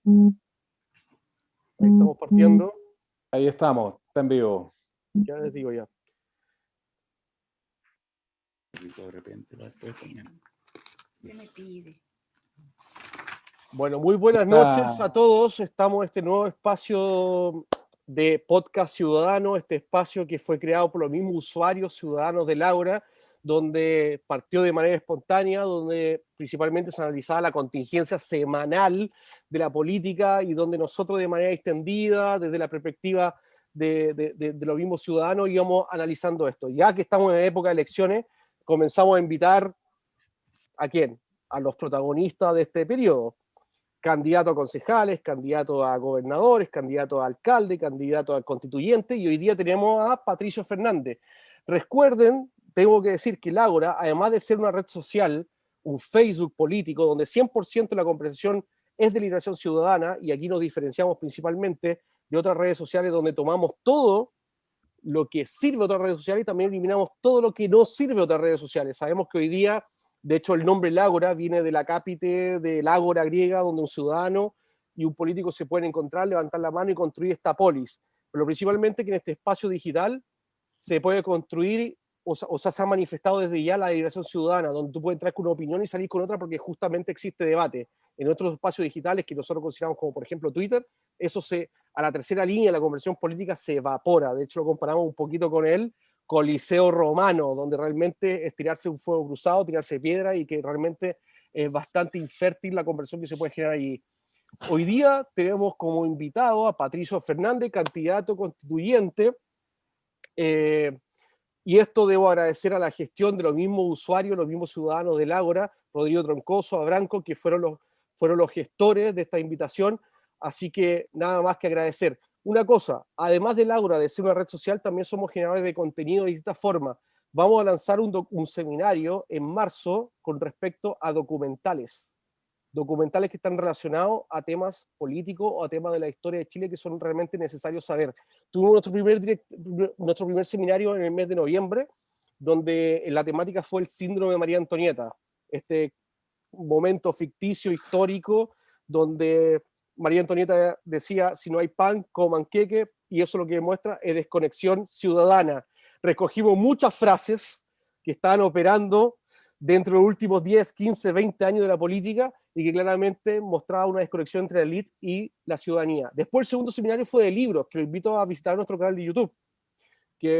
Ahí estamos partiendo. Ahí estamos, está en vivo. Ya les digo ya. De repente, ¿Qué me pide? Bueno, muy buenas noches a todos. Estamos en este nuevo espacio de podcast ciudadano, este espacio que fue creado por los mismos usuarios ciudadanos del Ágora, donde partió de manera espontánea, donde principalmente se analizaba la contingencia semanal de la política y donde nosotros de manera extendida, desde la perspectiva de los mismos ciudadanos, íbamos analizando esto. Ya que estamos en época de elecciones, comenzamos a invitar ¿a quién? A los protagonistas de este periodo. Candidato a concejales, candidato a gobernadores, candidato a alcalde, candidato a constituyente, y hoy día tenemos a Patricio Fernández. Recuerden, tengo que decir que el Ágora, además de ser una red social, un Facebook político, donde 100% de la conversación es de liberación ciudadana, y aquí nos diferenciamos principalmente de otras redes sociales donde tomamos todo lo que sirve a otras redes sociales y también eliminamos todo lo que no sirve a otras redes sociales. Sabemos que hoy día, de hecho, el nombre El Ágora viene de la cápite del Ágora griega, donde un ciudadano y un político se pueden encontrar, levantar la mano y construir esta polis. Pero principalmente que en este espacio digital se puede construir, o sea, se ha manifestado desde ya la liberación ciudadana, donde tú puedes entrar con una opinión y salir con otra porque justamente existe debate. En otros espacios digitales que nosotros consideramos como, por ejemplo, Twitter, eso a la tercera línea, la conversión política se evapora. De hecho, lo comparamos un poquito con el Coliseo romano, donde realmente es tirarse un fuego cruzado, tirarse piedra, y que realmente es bastante infértil la conversión que se puede generar allí. Hoy día tenemos como invitado a Patricio Fernández, candidato constituyente, y esto debo agradecer a la gestión de los mismos usuarios, los mismos ciudadanos del Ágora, Rodrigo Troncoso, a Branco, que fueron los gestores de esta invitación. Así que nada más que agradecer. Una cosa, además del Ágora de ser una red social, también somos generadores de contenido de distintas formas. Vamos a lanzar un seminario en marzo con respecto a documentales que están relacionados a temas políticos o a temas de la historia de Chile que son realmente necesarios saber. Tuvimos nuestro primer seminario en el mes de noviembre, donde la temática fue el síndrome de María Antonieta, este momento ficticio, histórico, donde María Antonieta decía, si no hay pan, coman queque, y eso lo que demuestra es desconexión ciudadana. Recogimos muchas frases que estaban operando dentro de los últimos 10, 15, 20 años de la política y que claramente mostraba una desconexión entre la élite y la ciudadanía. Después el segundo seminario fue de libros, que lo invito a visitar nuestro canal de YouTube,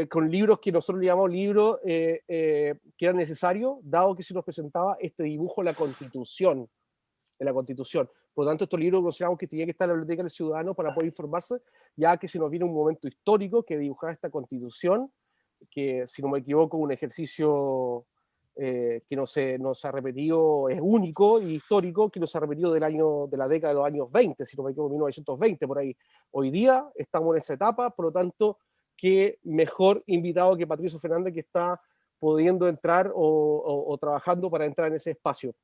con libros que nosotros le llamamos libros que eran necesarios, dado que se nos presentaba este dibujo de la Constitución. Por lo tanto, estos libros consideramos que tenía que estar en la Biblioteca del Ciudadano para poder informarse, ya que se nos viene un momento histórico que dibujaba esta Constitución, que, si no me equivoco, un ejercicio que no se ha repetido, es único y histórico, que no se ha repetido de la década de los años 20, si no me equivoco, 1920, por ahí. Hoy día estamos en esa etapa, por lo tanto, qué mejor invitado que Patricio Fernández, que está pudiendo entrar o trabajando para entrar en ese espacio.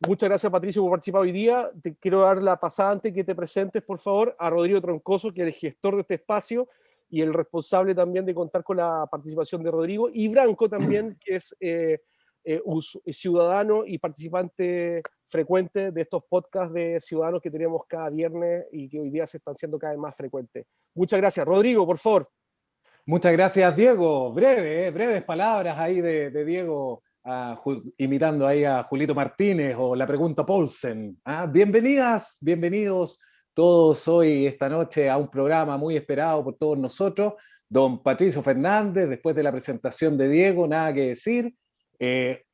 Muchas gracias, Patricio, por participar hoy día. Te quiero dar la pasada antes que te presentes, por favor, a Rodrigo Troncoso, que es el gestor de este espacio y el responsable también de contar con la participación de Rodrigo, y Branco también, que es ciudadano y participante frecuente de estos podcasts de ciudadanos que tenemos cada viernes y que hoy día se están siendo cada vez más frecuentes. Muchas gracias. Rodrigo, por favor. Muchas gracias, Diego. Breves palabras ahí de Diego, imitando ahí a Julito Martínez o la pregunta Paulsen. Bienvenidas, bienvenidos todos hoy, esta noche, a un programa muy esperado por todos nosotros. Don Patricio Fernández, después de la presentación de Diego, nada que decir.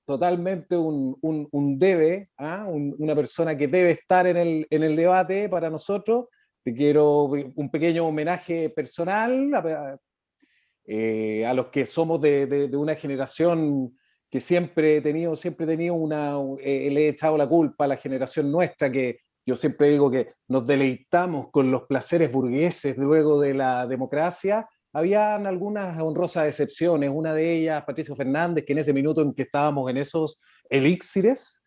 Totalmente un debe, una persona que debe estar en el debate para nosotros. Te quiero un pequeño homenaje personal a los que somos de una generación que siempre he tenido le he echado la culpa a la generación nuestra, que yo siempre digo que nos deleitamos con los placeres burgueses luego de la democracia. Habían algunas honrosas excepciones, una de ellas, Patricio Fernández, que en ese minuto en que estábamos en esos elixires,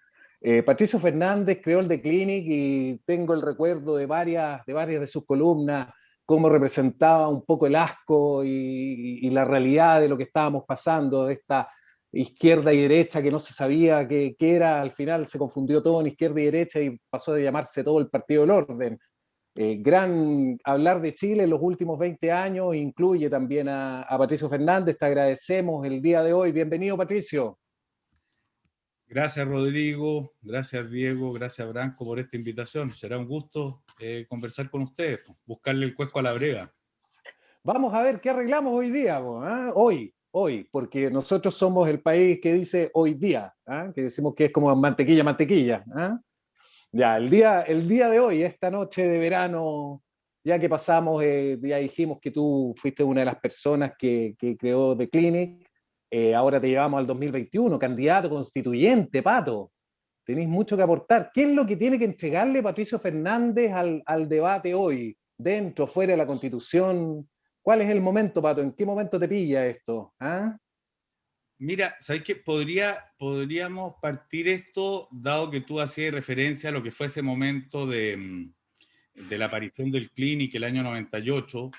Patricio Fernández creó el The Clinic y tengo el recuerdo de varias de sus columnas, cómo representaba un poco el asco y la realidad de lo que estábamos pasando, de esta izquierda y derecha que no se sabía qué era. Al final se confundió todo en izquierda y derecha y pasó de llamarse todo el Partido del Orden. gran hablar de Chile en los últimos 20 años, incluye también a Patricio Fernández. Te agradecemos el día de hoy. Bienvenido, Patricio. Gracias, Rodrigo. Gracias, Diego. Gracias, Branco, por esta invitación. Será un gusto conversar con ustedes, buscarle el cuesco a la breva. Vamos a ver qué arreglamos hoy día, ¿eh? Hoy, porque nosotros somos el país que dice hoy día, ¿eh? Que decimos que es como mantequilla, mantequilla. ¿Eh? Ya, el día de hoy, esta noche de verano, ya que pasamos, ya dijimos que tú fuiste una de las personas que creó The Clinic, ahora te llevamos al 2021, candidato constituyente, Pato. Tenéis mucho que aportar. ¿Qué es lo que tiene que entregarle Patricio Fernández al debate hoy? Dentro, fuera de la Constitución. ¿Cuál es el momento, Pato? ¿En qué momento te pilla esto? ¿Ah? Mira, ¿sabes qué? Podríamos partir esto, dado que tú hacías referencia a lo que fue ese momento de la aparición del Clinic el año 98.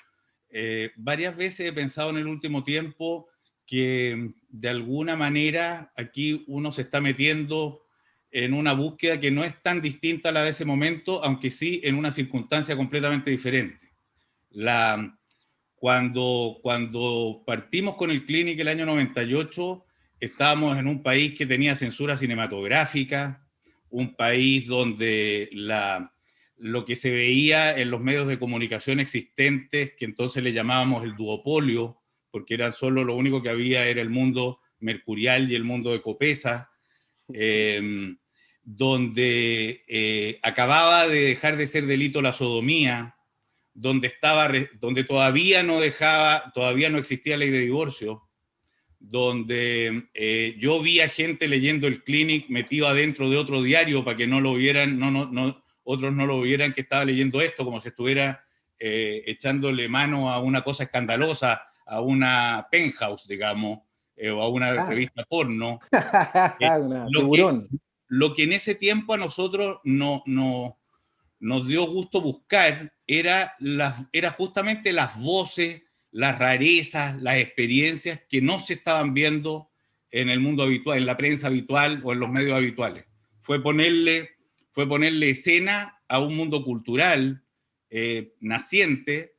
Varias veces he pensado en el último tiempo que de alguna manera aquí uno se está metiendo en una búsqueda que no es tan distinta a la de ese momento, aunque sí en una circunstancia completamente diferente. Cuando partimos con el Clinic el año 98, estábamos en un país que tenía censura cinematográfica, un país donde lo que se veía en los medios de comunicación existentes, que entonces le llamábamos el duopolio, porque eran solo lo único que había era el mundo mercurial y el mundo de Copesa, donde acababa de dejar de ser delito la sodomía, donde todavía no existía ley de divorcio, donde yo vi a gente leyendo el Clinic metido adentro de otro diario para que no lo vieran, otros no lo vieran que estaba leyendo esto, como si estuviera echándole mano a una cosa escandalosa, a una penthouse, digamos, o a una revista porno. Tiburón. Lo que en ese tiempo a nosotros nos dio gusto buscar era justamente las voces, las rarezas, las experiencias que no se estaban viendo en el mundo habitual, en la prensa habitual o en los medios habituales. Fue ponerle escena a un mundo cultural naciente,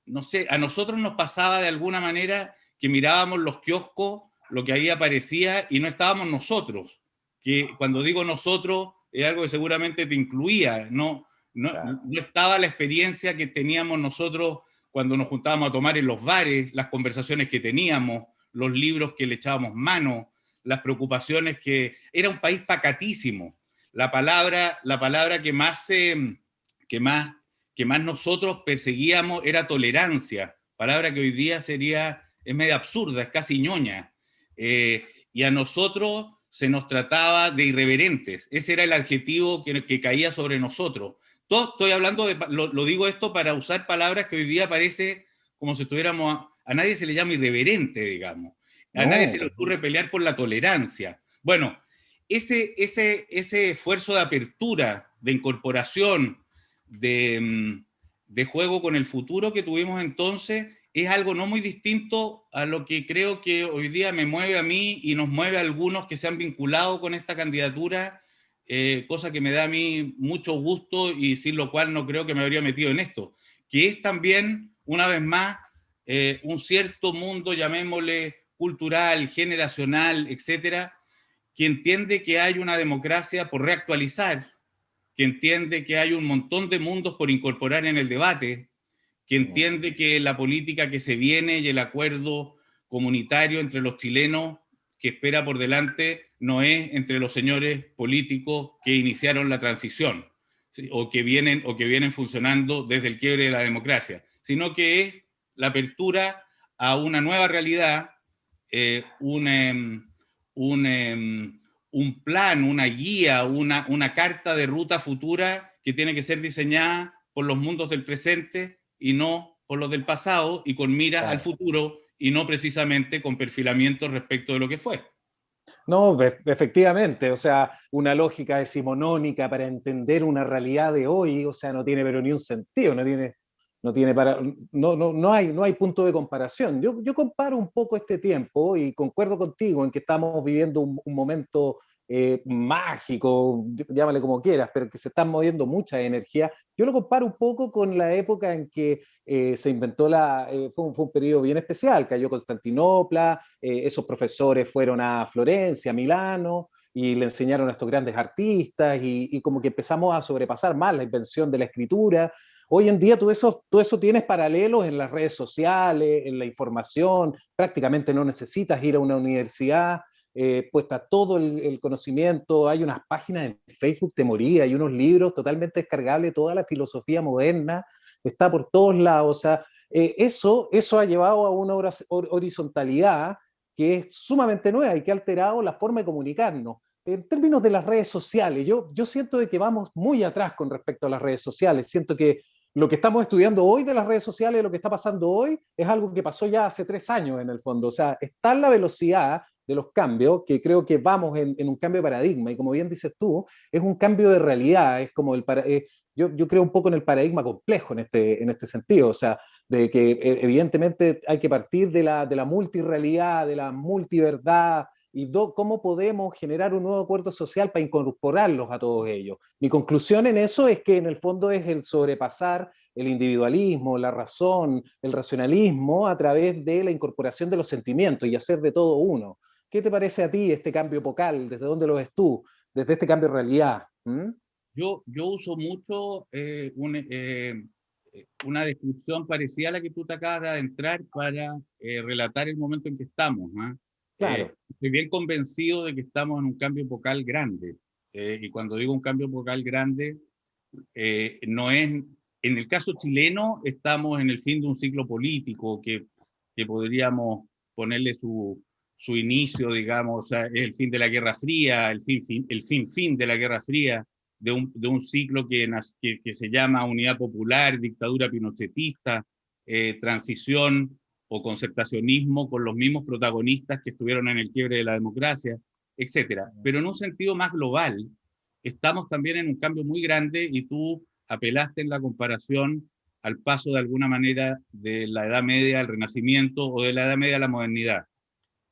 no sé, a nosotros nos pasaba de alguna manera que mirábamos los kioscos, lo que ahí aparecía, y no estábamos nosotros. Que cuando digo nosotros, es algo que seguramente te incluía, claro. No estaba la experiencia que teníamos nosotros cuando nos juntábamos a tomar en los bares, las conversaciones que teníamos, los libros que le echábamos mano, las preocupaciones que... Era un país pacatísimo. La palabra que más nosotros perseguíamos era tolerancia, palabra que hoy día es medio absurda, es casi ñoña. Y a nosotros se nos trataba de irreverentes. Ese era el adjetivo que caía sobre nosotros. Estoy hablando lo digo esto para usar palabras que hoy día parece como si estuviéramos... A nadie se le llama irreverente, digamos. A nadie se le ocurre pelear por la tolerancia. Bueno, ese esfuerzo de apertura, de incorporación, de juego con el futuro que tuvimos entonces, es algo no muy distinto a lo que creo que hoy día me mueve a mí y nos mueve a algunos que se han vinculado con esta candidatura, cosa que me da a mí mucho gusto y sin lo cual no creo que me habría metido en esto, que es también, una vez más, un cierto mundo, llamémosle cultural, generacional, etcétera, que entiende que hay una democracia por reactualizar, que entiende que hay un montón de mundos por incorporar en el debate, que entiende que la política que se viene y el acuerdo comunitario entre los chilenos que espera por delante no es entre los señores políticos que iniciaron la transición, ¿sí? o que vienen funcionando desde el quiebre de la democracia, sino que es la apertura a una nueva realidad, un plan, una guía, una carta de ruta futura que tiene que ser diseñada por los mundos del presente y no por los del pasado, y con miras al futuro, y no precisamente con perfilamientos respecto de lo que fue. No, efectivamente, o sea, una lógica decimonónica para entender una realidad de hoy, o sea, no tiene pero ni un sentido, no hay punto de comparación. Yo comparo un poco este tiempo y concuerdo contigo en que estamos viviendo un momento mágico, llámale como quieras, pero que se están moviendo mucha energía. Yo lo comparo un poco con la época en que se inventó fue un periodo bien especial, cayó Constantinopla, esos profesores fueron a Florencia, a Milano, y le enseñaron a estos grandes artistas, y como que empezamos a sobrepasar más la invención de la escritura. Hoy en día tú eso tienes paralelos en las redes sociales, en la información, prácticamente no necesitas ir a una universidad, pues está todo el conocimiento, hay unas páginas en Facebook, te moría, hay unos libros totalmente descargables, toda la filosofía moderna está por todos lados. O sea, eso ha llevado a una horizontalidad que es sumamente nueva y que ha alterado la forma de comunicarnos. En términos de las redes sociales, yo siento de que vamos muy atrás con respecto a las redes sociales. Siento que lo que estamos estudiando hoy de las redes sociales, lo que está pasando hoy, es algo que pasó ya hace 3 años en el fondo. O sea, está en la velocidad de los cambios, que creo que vamos en un cambio de paradigma, y como bien dices tú, es un cambio de realidad, es como yo creo un poco en el paradigma complejo en este sentido, o sea, de que evidentemente hay que partir de la multirrealidad, de la multiverdad, y cómo podemos generar un nuevo acuerdo social para incorporarlos a todos ellos. Mi conclusión en eso es que en el fondo es el sobrepasar el individualismo, la razón, el racionalismo a través de la incorporación de los sentimientos y hacer de todo uno. ¿Qué te parece a ti este cambio epocal? ¿Desde dónde lo ves tú? Desde este cambio de realidad. ¿Mm? Yo uso mucho una descripción parecida a la que tú te acabas de adentrar para relatar el momento en que estamos, ¿ah? Claro. Estoy bien convencido de que estamos en un cambio epocal grande. Y cuando digo un cambio epocal grande, no es, en el caso chileno, estamos en el fin de un ciclo político que podríamos ponerle su inicio, digamos, o sea, es el fin de la Guerra Fría, el fin de la Guerra Fría, de un ciclo que se llama Unidad Popular, dictadura pinochetista, transición o concertacionismo con los mismos protagonistas que estuvieron en el quiebre de la democracia, etcétera. Pero en un sentido más global, estamos también en un cambio muy grande, y tú apelaste en la comparación al paso de alguna manera de la Edad Media al Renacimiento o de la Edad Media a la modernidad.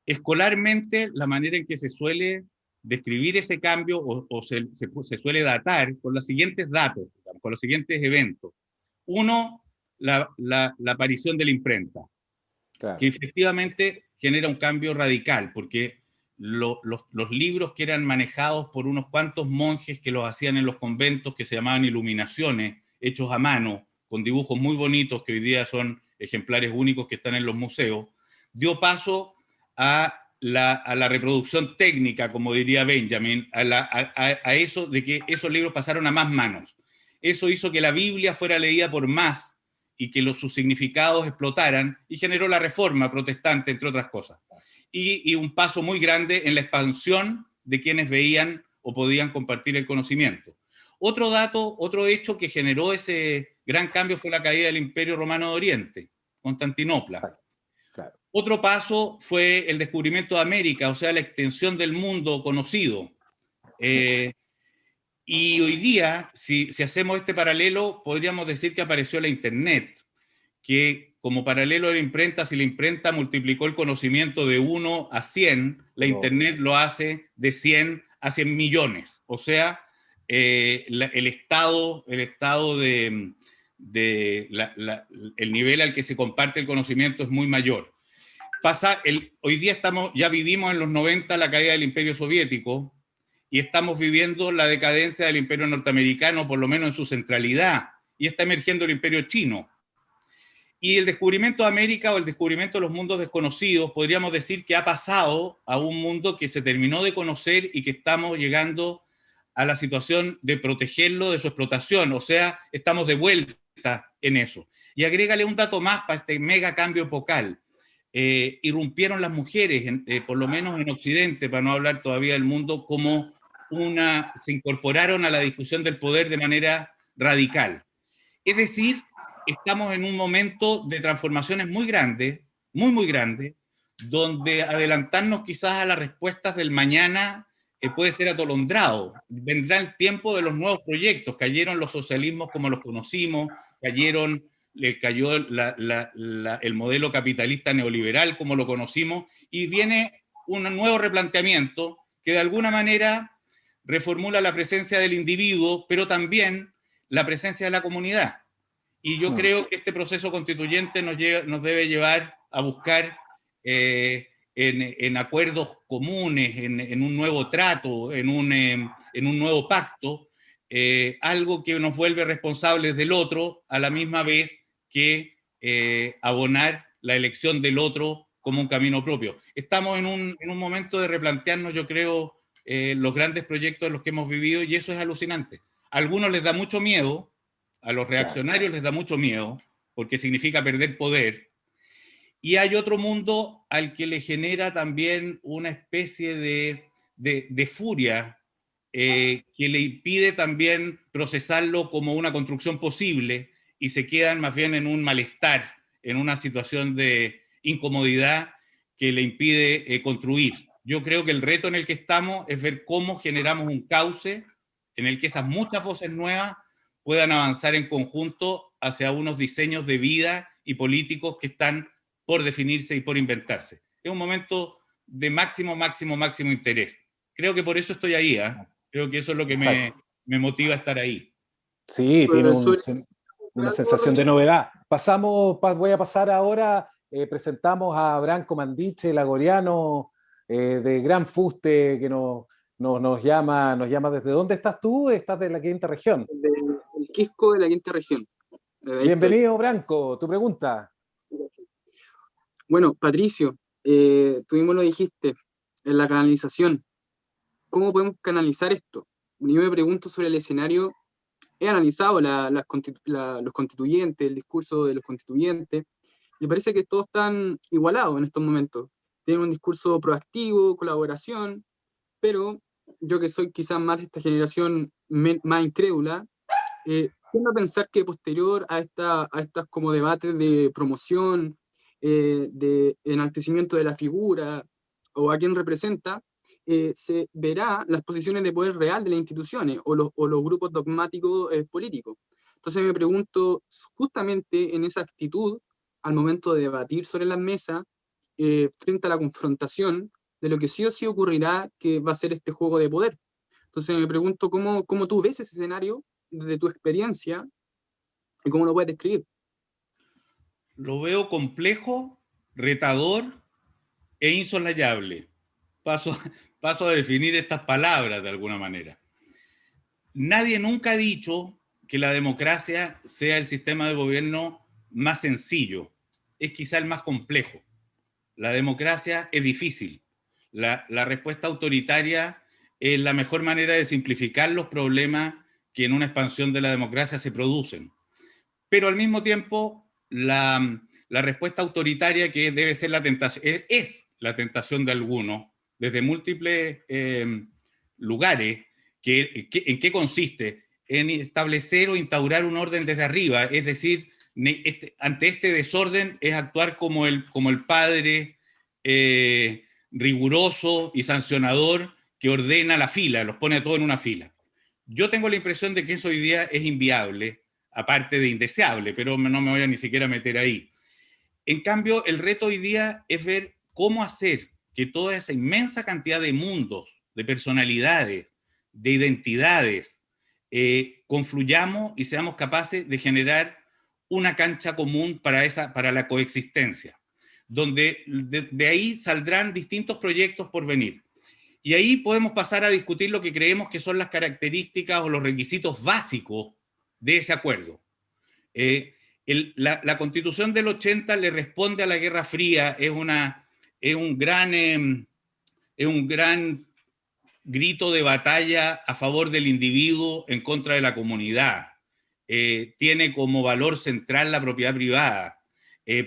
Escolarmente, la manera en que se suele describir ese cambio o se suele datar con los siguientes datos, digamos, con los siguientes eventos. Uno, la aparición de la imprenta, Claro. que efectivamente genera un cambio radical, porque los libros que eran manejados por unos cuantos monjes que los hacían en los conventos, que se llamaban iluminaciones, hechos a mano, con dibujos muy bonitos, que hoy día son ejemplares únicos que están en los museos, dio paso a la reproducción técnica, como diría Benjamin, a eso de que esos libros pasaron a más manos. Eso hizo que la Biblia fuera leída por más y que sus significados explotaran, y generó la Reforma protestante, entre otras cosas. Y un paso muy grande en la expansión de quienes veían o podían compartir el conocimiento. Otro dato, otro hecho que generó ese gran cambio fue la caída del Imperio Romano de Oriente, Constantinopla. Claro. Otro paso fue el descubrimiento de América, o sea, la extensión del mundo conocido. Y hoy día, si hacemos este paralelo, podríamos decir que apareció la Internet, que como paralelo a la imprenta, si la imprenta multiplicó el conocimiento de 1 a 100, la Internet lo hace de 100 a 100 millones. O sea, el estado el nivel al que se comparte el conocimiento es muy mayor. Hoy día ya vivimos en los 90 la caída del Imperio Soviético, y estamos viviendo la decadencia del Imperio norteamericano, por lo menos en su centralidad, y está emergiendo el Imperio chino. Y el descubrimiento de América, o el descubrimiento de los mundos desconocidos, podríamos decir que ha pasado a un mundo que se terminó de conocer y que estamos llegando a la situación de protegerlo de su explotación. O sea, estamos de vuelta en eso. Y agrégale un dato más para este mega cambio epocal. Irrumpieron las mujeres, por lo menos en Occidente, para no hablar todavía del mundo, como se incorporaron a la discusión del poder de manera radical. Es decir, estamos en un momento de transformaciones muy grandes, muy grandes, donde adelantarnos quizás a las respuestas del mañana puede ser atolondrado. Vendrá el tiempo de los nuevos proyectos. Cayeron los socialismos como los conocimos, cayó el modelo capitalista neoliberal como lo conocimos, y viene un nuevo replanteamiento que de alguna manera reformula la presencia del individuo, pero también la presencia de la comunidad. Y yo creo que este proceso constituyente nos debe llevar a buscar en acuerdos comunes, en un nuevo trato, en un nuevo pacto, algo que nos vuelve responsables del otro, a la misma vez que abonar la elección del otro como un camino propio. Estamos en un momento de replantearnos, yo creo, los grandes proyectos en los que hemos vivido, y eso es alucinante. A algunos les da mucho miedo, a los reaccionarios les da mucho miedo, porque significa perder poder, y hay otro mundo al que le genera también una especie de furia, que le impide también procesarlo como una construcción posible, y se quedan más bien en un malestar, en una situación de incomodidad que le impide construir. Yo creo que el reto en el que estamos es ver cómo generamos un cauce en el que esas muchas voces nuevas puedan avanzar en conjunto hacia unos diseños de vida y políticos que están por definirse y por inventarse. Es un momento de máximo interés. Creo que por eso estoy ahí, ¿eh? Creo que eso es lo que me motiva a estar ahí. Sí, tiene una sensación de novedad. Voy a pasar ahora, presentamos a Branko Mandiche, el agoriano de gran fuste, que nos llama ¿desde dónde estás tú? Estás de la quinta región. El Quisco de la quinta región. Bienvenido, Branko, tu pregunta. Bueno, Patricio, tú mismo lo dijiste, en la canalización. ¿Cómo podemos canalizar esto? Yo me pregunto sobre el escenario. He analizado los constituyentes, el discurso de los constituyentes. Me parece que todos están igualados en estos momentos. Tienen un discurso proactivo, colaboración, pero yo que soy quizás más de esta generación más incrédula, tiendo a pensar que posterior a estas como debates de promoción, de enaltecimiento de la figura o a quién representa, se verá las posiciones de poder real de las instituciones o los grupos dogmáticos políticos. Entonces me pregunto, justamente en esa actitud, al momento de debatir sobre las mesas, frente a la confrontación de lo que sí o sí ocurrirá, que va a ser este juego de poder. Entonces me pregunto cómo tú ves ese escenario desde tu experiencia y cómo lo puedes describir. Lo veo complejo, retador e insoslayable. Paso a definir estas palabras de alguna manera. Nadie nunca ha dicho que la democracia sea el sistema de gobierno más sencillo. Es quizá el más complejo. La democracia es difícil. La respuesta autoritaria es la mejor manera de simplificar los problemas que en una expansión de la democracia se producen. Pero al mismo tiempo, la respuesta autoritaria, que debe ser la tentación, es la tentación de algunos, desde múltiples lugares. ¿En qué consiste? En establecer o instaurar un orden desde arriba, es decir, ante este desorden es actuar como el padre riguroso y sancionador que ordena la fila, los pone a todos en una fila. Yo tengo la impresión de que eso hoy día es inviable, aparte de indeseable, pero no me voy a ni siquiera meter ahí. En cambio, el reto hoy día es ver cómo hacer que toda esa inmensa cantidad de mundos, de personalidades, de identidades, confluyamos y seamos capaces de generar una cancha común para la coexistencia, donde de ahí saldrán distintos proyectos por venir. Y ahí podemos pasar a discutir lo que creemos que son las características o los requisitos básicos de ese acuerdo. La Constitución del 80 le responde a la Guerra Fría, es un gran grito de batalla a favor del individuo en contra de la comunidad. Tiene como valor central la propiedad privada,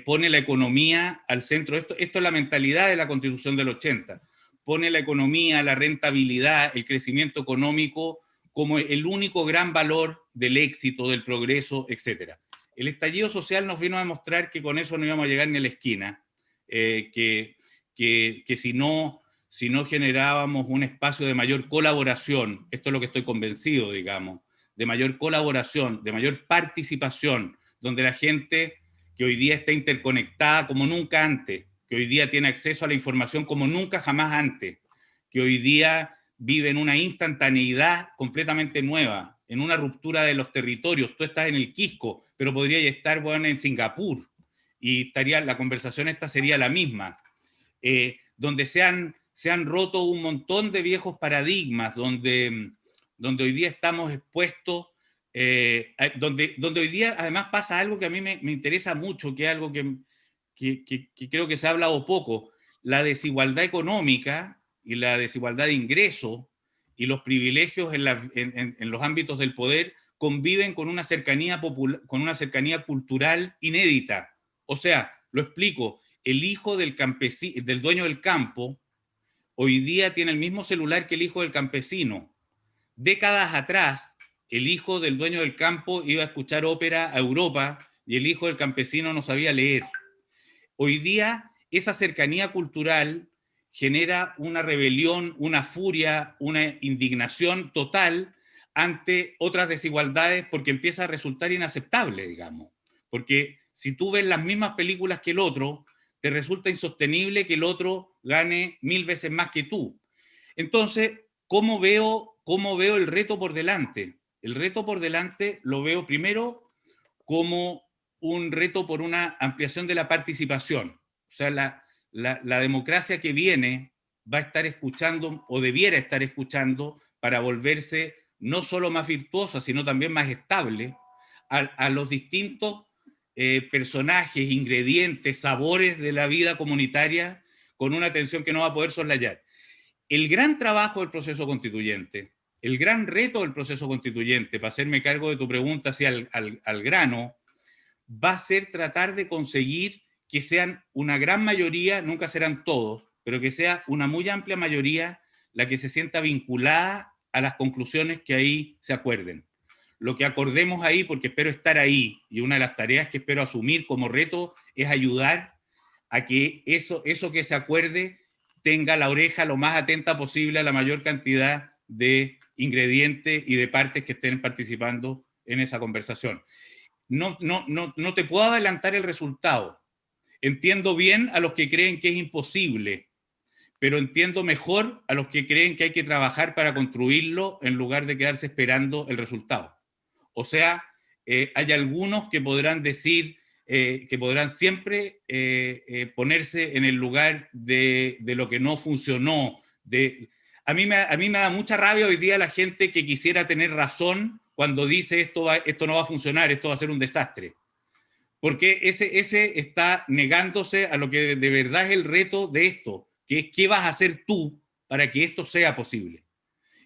pone la economía al centro. Esto es la mentalidad de la Constitución del 80. Pone la economía, la rentabilidad, el crecimiento económico como el único gran valor del éxito, del progreso, etc. El estallido social nos vino a demostrar que con eso no íbamos a llegar ni a la esquina, que si no generábamos un espacio de mayor colaboración, esto es lo que estoy convencido, digamos, de mayor colaboración, de mayor participación, donde la gente que hoy día está interconectada como nunca antes, que hoy día tiene acceso a la información como nunca jamás antes, que hoy día vive en una instantaneidad completamente nueva, en una ruptura de los territorios. Tú estás en el Quisco, pero podrías estar, bueno, en Singapur, y la conversación esta sería la misma. Donde se han roto un montón de viejos paradigmas, donde hoy día estamos expuestos, donde hoy día además pasa algo que a mí me interesa mucho, que es algo que creo que se ha hablado poco: la desigualdad económica y la desigualdad de ingresos y los privilegios en los ámbitos del poder conviven con una cercanía cultural inédita. O sea, lo explico: el hijo del dueño del campo hoy día tiene el mismo celular que el hijo del campesino. Décadas atrás, el hijo del dueño del campo iba a escuchar ópera a Europa y el hijo del campesino no sabía leer. Hoy día, esa cercanía cultural genera una rebelión, una furia, una indignación total ante otras desigualdades, porque empieza a resultar inaceptable, digamos. Porque si tú ves las mismas películas que el otro, te resulta insostenible que el otro gane 1000 veces más que tú. Entonces, ¿cómo veo el reto por delante? El reto por delante lo veo primero como un reto por una ampliación de la participación. O sea, la democracia que viene va a estar escuchando, o debiera estar escuchando, para volverse no solo más virtuosa, sino también más estable, a los distintos personajes, ingredientes, sabores de la vida comunitaria, con una atención que no va a poder soslayar. El gran trabajo del proceso constituyente, el gran reto del proceso constituyente, para hacerme cargo de tu pregunta así al grano, va a ser tratar de conseguir que sean una gran mayoría, nunca serán todos, pero que sea una muy amplia mayoría la que se sienta vinculada a las conclusiones que ahí se acuerden. Lo que acordemos ahí, porque espero estar ahí, y una de las tareas que espero asumir como reto es ayudar a que eso que se acuerde tenga la oreja lo más atenta posible a la mayor cantidad de ingredientes y de partes que estén participando en esa conversación. No te puedo adelantar el resultado. Entiendo bien a los que creen que es imposible, pero entiendo mejor a los que creen que hay que trabajar para construirlo en lugar de quedarse esperando el resultado. O sea, hay algunos que podrán decir, que podrán siempre ponerse en el lugar de lo que no funcionó. A mí me da mucha rabia hoy día la gente que quisiera tener razón cuando dice esto no va a funcionar, esto va a ser un desastre. Porque ese está negándose a lo que de verdad es el reto de esto, que es qué vas a hacer tú para que esto sea posible.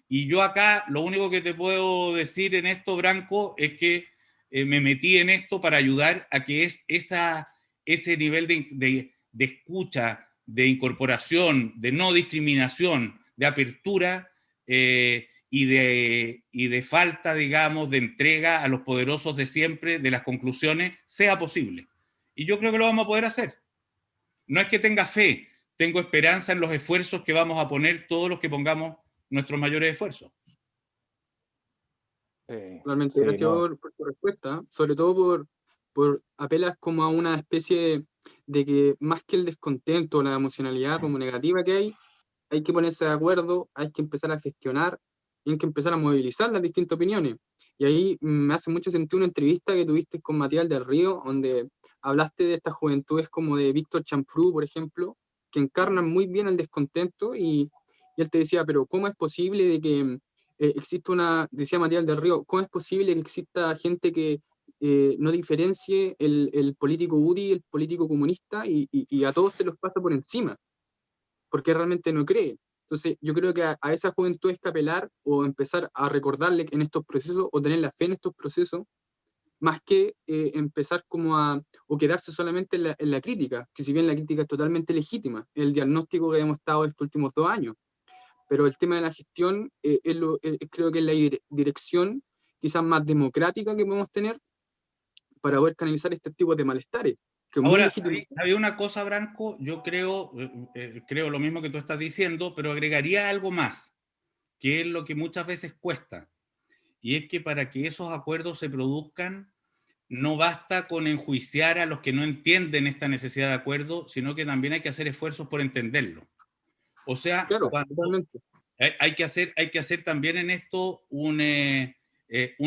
Y yo acá lo único que te puedo decir en esto, Branco, es que me metí en esto para ayudar a que ese nivel de escucha, de incorporación, de no discriminación, de apertura y de falta, digamos, de entrega a los poderosos de siempre de las conclusiones sea posible. Y yo creo que lo vamos a poder hacer. No es que tenga fe, tengo esperanza en los esfuerzos que vamos a poner todos los que pongamos nuestros mayores esfuerzos. Totalmente, gracias por tu respuesta, sobre todo por apelas como a una especie de que más que el descontento o la emocionalidad como negativa que hay que ponerse de acuerdo, hay que empezar a gestionar, y hay que empezar a movilizar las distintas opiniones. Y ahí me hace mucho sentido una entrevista que tuviste con Matías del Río, donde hablaste de estas juventudes como de Víctor Chanfrú, por ejemplo, que encarnan muy bien el descontento, y él te decía, pero ¿cómo es posible de que exista decía Matías del Río, ¿cómo es posible que exista gente que no diferencie el político UDI y el político comunista y a todos se los pasa por encima? Porque realmente no cree. Entonces, yo creo que a esa juventud es que apelar o empezar a recordarle en estos procesos o tener la fe en estos procesos, más que empezar o quedarse solamente en la crítica, que si bien la crítica es totalmente legítima, el diagnóstico que hemos estado estos últimos 2 años, pero el tema de la gestión creo que es la dirección quizás más democrática que podemos tener para poder canalizar este tipo de malestares. Ahora, había una cosa, Branco, yo creo lo mismo que tú estás diciendo, pero agregaría algo más, que es lo que muchas veces cuesta, y es que para que esos acuerdos se produzcan, no basta con enjuiciar a los que no entienden esta necesidad de acuerdo, sino que también hay que hacer esfuerzos por entenderlo. O sea, claro, Hay que hacer también en esto un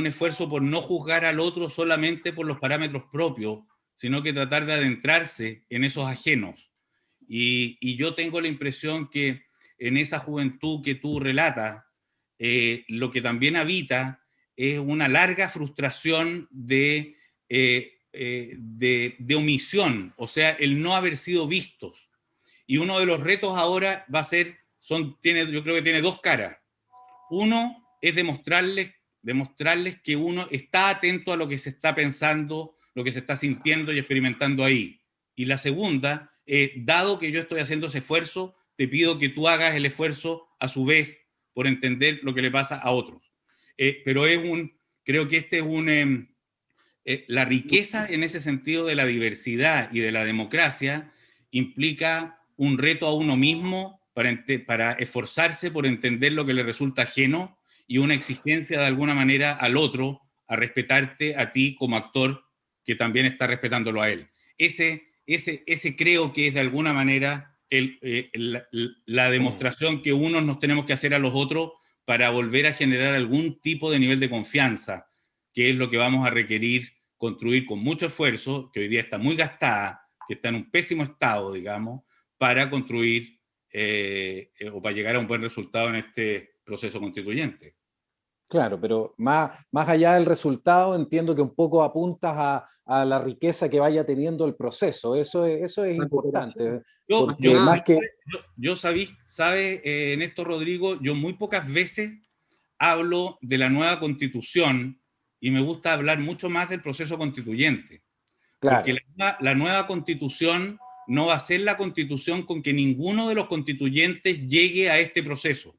esfuerzo por no juzgar al otro solamente por los parámetros propios, sino que tratar de adentrarse en esos ajenos. Y yo tengo la impresión que en esa juventud que tú relatas, lo que también habita es una larga frustración de omisión, o sea, el no haber sido vistos. Y uno de los retos ahora va a ser, yo creo que tiene dos caras. Uno es demostrarles que uno está atento a lo que se está pensando, lo que se está sintiendo y experimentando ahí. Y la segunda, dado que yo estoy haciendo ese esfuerzo, te pido que tú hagas el esfuerzo a su vez por entender lo que le pasa a otros. Pero creo que la riqueza en ese sentido de la diversidad y de la democracia implica un reto a uno mismo para esforzarse por entender lo que le resulta ajeno y una exigencia de alguna manera al otro a respetarte a ti como actor que también está respetándolo a él. Ese creo que es de alguna manera la demostración que unos nos tenemos que hacer a los otros para volver a generar algún tipo de nivel de confianza, que es lo que vamos a requerir construir con mucho esfuerzo, que hoy día está muy gastada, que está en un pésimo estado, digamos, para construir o para llegar a un buen resultado en este proceso constituyente. Claro, pero más allá del resultado, entiendo que un poco apuntas a la riqueza que vaya teniendo el proceso. Eso es importante. Néstor Rodrigo, yo muy pocas veces hablo de la nueva constitución y me gusta hablar mucho más del proceso constituyente. Claro. Porque la nueva constitución no va a ser la constitución con que ninguno de los constituyentes llegue a este proceso.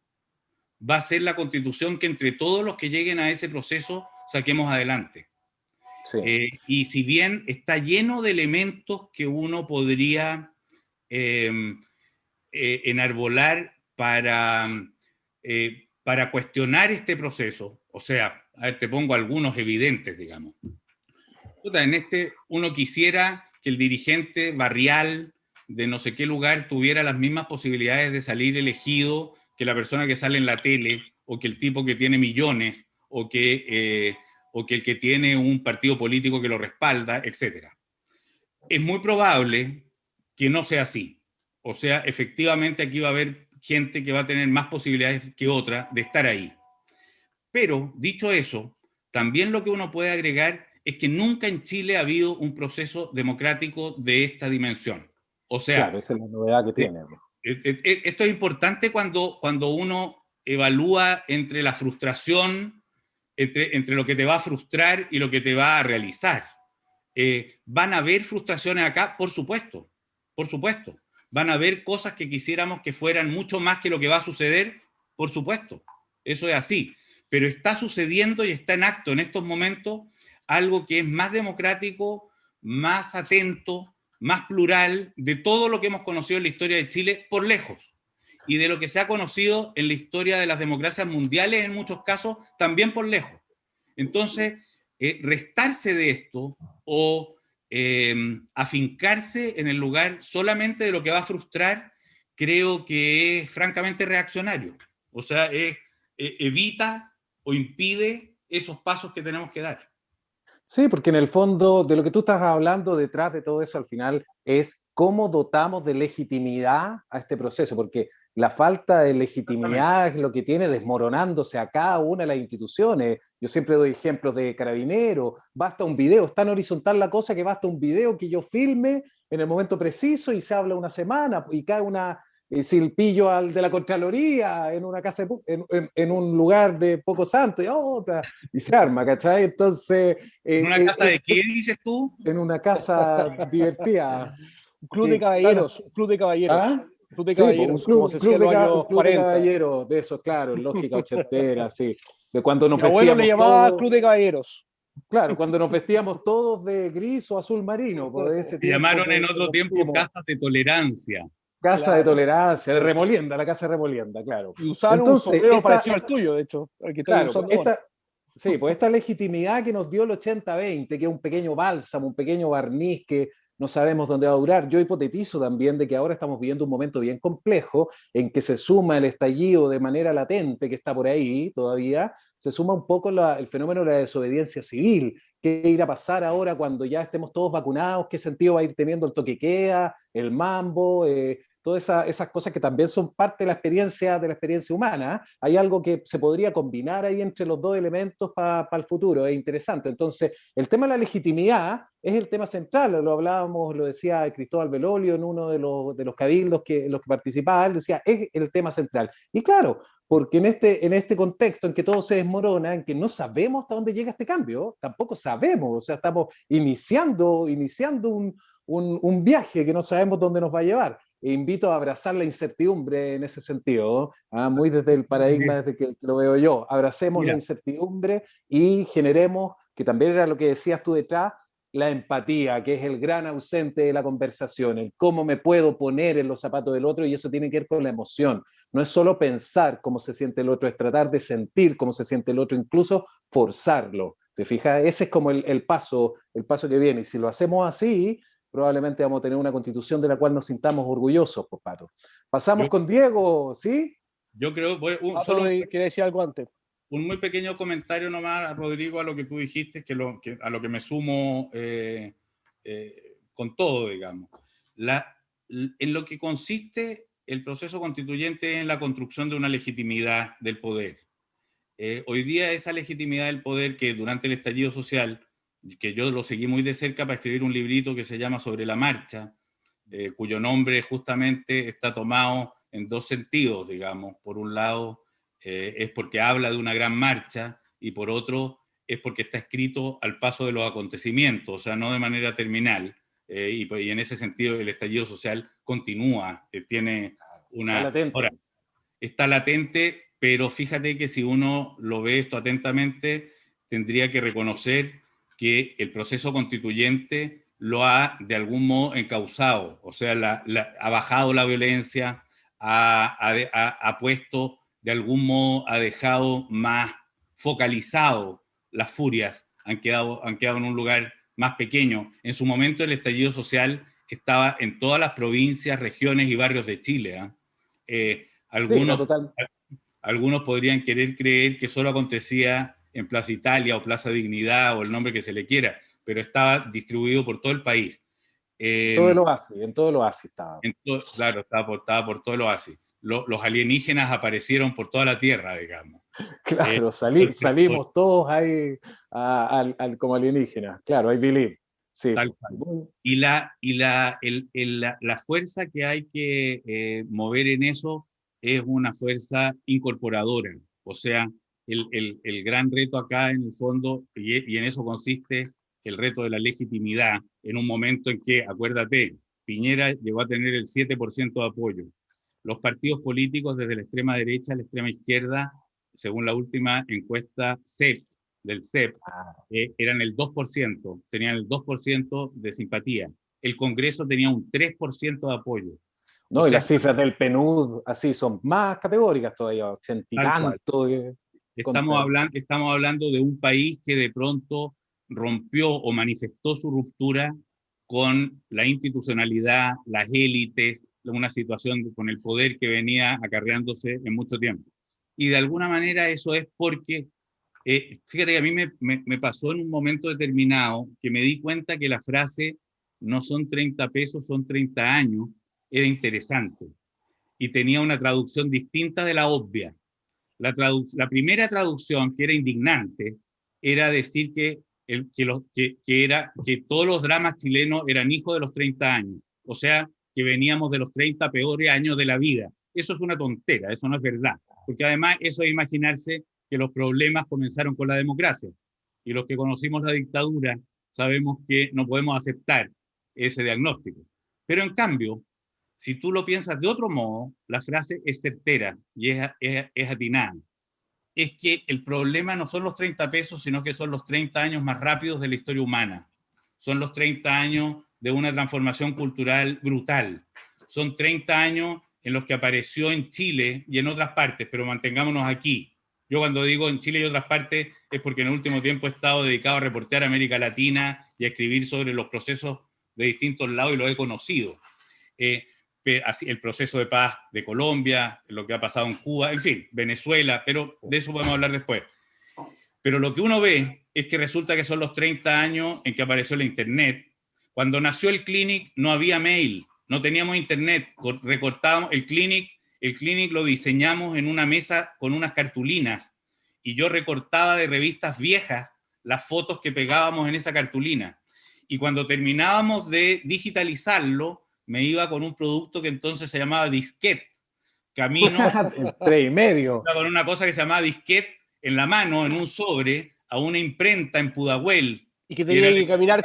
Va a ser la constitución que entre todos los que lleguen a ese proceso saquemos adelante. Sí. Y si bien está lleno de elementos que uno podría enarbolar para cuestionar este proceso, o sea, a ver, te pongo algunos evidentes, digamos. En uno quisiera que el dirigente barrial de no sé qué lugar tuviera las mismas posibilidades de salir elegido que la persona que sale en la tele, o que el tipo que tiene millones, o que el que tiene un partido político que lo respalda, etc. Es muy probable que no sea así. O sea, efectivamente aquí va a haber gente que va a tener más posibilidades que otra de estar ahí. Pero, dicho eso, también lo que uno puede agregar es que nunca en Chile ha habido un proceso democrático de esta dimensión. O sea, claro, esa es la novedad que tiene. Esto es importante cuando uno evalúa entre la frustración, entre lo que te va a frustrar y lo que te va a realizar. ¿Van a haber frustraciones acá? Por supuesto, por supuesto. ¿Van a haber cosas que quisiéramos que fueran mucho más que lo que va a suceder? Por supuesto, eso es así. Pero está sucediendo y está en acto en estos momentos algo que es más democrático, más atento, más plural de todo lo que hemos conocido en la historia de Chile por lejos, y de lo que se ha conocido en la historia de las democracias mundiales en muchos casos también por lejos. Entonces, restarse de esto o afincarse en el lugar solamente de lo que va a frustrar, creo que es francamente reaccionario. O sea, evita o impide esos pasos que tenemos que dar. Sí, porque en el fondo de lo que tú estás hablando detrás de todo eso al final es cómo dotamos de legitimidad a este proceso, porque la falta de legitimidad es lo que tiene desmoronándose a cada una de las instituciones. Yo siempre doy ejemplos de Carabineros, basta un video, es tan horizontal la cosa que basta un video que yo filme en el momento preciso y se habla una semana y cae silpillo al de la Contraloría en una casa en un lugar de poco santo y se arma, ¿cachai? Entonces... ¿En una casa de qué dices tú? En una casa divertida. Un club de caballeros, un club de caballeros. ¿Ah? Club de caballeros, un club de caballeros, de esos, claro, lógica ochentera, sí. De cuando nos vestíamos. Mi abuelo le llamaba club de caballeros. Claro, cuando nos vestíamos todos de gris o azul marino. Se llamaron en otro tiempo casas de tolerancia. Casa de tolerancia, de Remolienda, la casa de Remolienda, claro. Y usaron un sombrero parecido al tuyo, de hecho. Claro, sí, pues esta legitimidad que nos dio el 80-20, que es un pequeño bálsamo, un pequeño barniz que no sabemos dónde va a durar. Yo hipotetizo también de que ahora estamos viviendo un momento bien complejo en que se suma el estallido de manera latente que está por ahí todavía, se suma un poco el fenómeno de la desobediencia civil. ¿Qué irá a pasar ahora cuando ya estemos todos vacunados? ¿Qué sentido va a ir teniendo el toque queda, el mambo? Todas esas cosas que también son parte de la experiencia humana. Hay algo que se podría combinar ahí entre los dos elementos para el futuro, es interesante. Entonces, el tema de la legitimidad es el tema central, lo hablábamos, lo decía Cristóbal Belolio en uno de los cabildos en los que participaba, él decía, es el tema central. Y claro, porque en este contexto en que todo se desmorona, en que no sabemos hasta dónde llega este cambio, tampoco sabemos, o sea, estamos iniciando un viaje que no sabemos dónde nos va a llevar. E invito a abrazar la incertidumbre en ese sentido, muy desde el paradigma, desde que lo veo yo. Abracemos la incertidumbre y generemos, que también era lo que decías tú detrás, la empatía, que es el gran ausente de la conversación, el cómo me puedo poner en los zapatos del otro, y eso tiene que ver con la emoción. No es solo pensar cómo se siente el otro, es tratar de sentir cómo se siente el otro, incluso forzarlo. ¿Te fijas? Ese es como el paso que viene. Y si lo hacemos así, probablemente vamos a tener una constitución de la cual nos sintamos orgullosos, pues, Pato. Pasamos con Diego, ¿sí? Yo creo, solo quería decir algo antes. Un muy pequeño comentario nomás, Rodrigo, a lo que tú dijiste, a lo que me sumo con todo, digamos. En lo que consiste el proceso constituyente en la construcción de una legitimidad del poder. Hoy día esa legitimidad del poder que durante el estallido social, que yo lo seguí muy de cerca para escribir un librito que se llama Sobre la Marcha, cuyo nombre justamente está tomado en dos sentidos, digamos. Por un lado, es porque habla de una gran marcha, y por otro es porque está escrito al paso de los acontecimientos, o sea, no de manera terminal, y en ese sentido el estallido social continúa, tiene una... Está latente. Ahora, está latente, pero fíjate que si uno lo ve esto atentamente, tendría que reconocer que el proceso constituyente lo ha de algún modo encauzado, o sea, ha bajado la violencia, ha puesto de algún modo, ha dejado más focalizado las furias, han quedado en un lugar más pequeño. En su momento el estallido social estaba en todas las provincias, regiones y barrios de Chile. Algunos podrían querer creer que solo acontecía en Plaza Italia o Plaza Dignidad o el nombre que se le quiera, pero estaba distribuido por todo el país. En todo el oasis estaba. Claro, estaba por todo el oasis. Los alienígenas aparecieron por toda la Tierra, digamos. Claro, salimos todos ahí como alienígenas. Claro, I believe. Sí. Tal cual. Y la fuerza que hay que mover en eso es una fuerza incorporadora. O sea, el gran reto acá en el fondo, y en eso consiste el reto de la legitimidad, en un momento en que, acuérdate, Piñera llegó a tener el 7% de apoyo. Los partidos políticos desde la extrema derecha a la extrema izquierda, según la última encuesta del CEP, eran el 2%, tenían el 2% de simpatía. El Congreso tenía un 3% de apoyo. No, y las cifras del PNUD así son más categóricas todavía, 80 y tanto. Estamos hablando de un país que de pronto rompió o manifestó su ruptura con la institucionalidad, las élites, una situación con el poder que venía acarreándose en mucho tiempo. Y de alguna manera eso es porque, fíjate que a mí me pasó en un momento determinado que me di cuenta que la frase no son 30 pesos, son 30 años, era interesante y tenía una traducción distinta de la obvia. La primera traducción, que era indignante, era decir que todos los dramas chilenos eran hijos de los 30 años, o sea, que veníamos de los 30 peores años de la vida. Eso es una tontera, eso no es verdad, porque además eso es imaginarse que los problemas comenzaron con la democracia, y los que conocimos la dictadura sabemos que no podemos aceptar ese diagnóstico. Pero en cambio, si tú lo piensas de otro modo, la frase es certera y es atinada. Es que el problema no son los 30 pesos, sino que son los 30 años más rápidos de la historia humana. Son los 30 años de una transformación cultural brutal. Son 30 años en los que apareció en Chile y en otras partes, pero mantengámonos aquí. Yo cuando digo en Chile y otras partes es porque en el último tiempo he estado dedicado a reportear América Latina y a escribir sobre los procesos de distintos lados y lo he conocido. Así, el proceso de paz de Colombia, lo que ha pasado en Cuba, en fin, Venezuela, pero de eso podemos hablar después. Pero lo que uno ve es que resulta que son los 30 años en que apareció la Internet. Cuando nació el Clinic no había mail, no teníamos Internet, recortábamos el Clinic lo diseñamos en una mesa con unas cartulinas y yo recortaba de revistas viejas las fotos que pegábamos en esa cartulina. Y cuando terminábamos de digitalizarlo, me iba con un producto que entonces se llamaba disquete. Camino El 3,5. con una cosa que se llamaba disquete en la mano, en un sobre, a una imprenta en Pudahuel. Y que tenías que caminar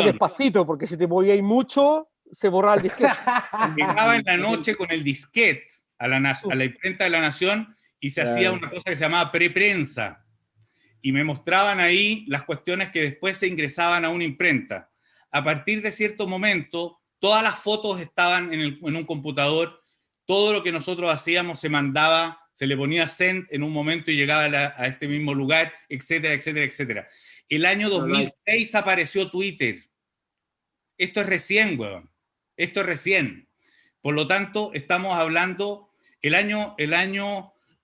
despacito, porque si te movíais mucho, se borraba el disquete. Llegaba en la noche con el disquete a la imprenta de La Nación y se hacía una cosa que se llamaba preprensa. Y me mostraban ahí las cuestiones que después se ingresaban a una imprenta. A partir de cierto momento, todas las fotos estaban en un computador, todo lo que nosotros hacíamos se mandaba, se le ponía send en un momento y llegaba a este mismo lugar, etcétera, etcétera, etcétera. El año 2006 apareció Twitter. Esto es recién, weón. Esto es recién. Por lo tanto, estamos hablando, el año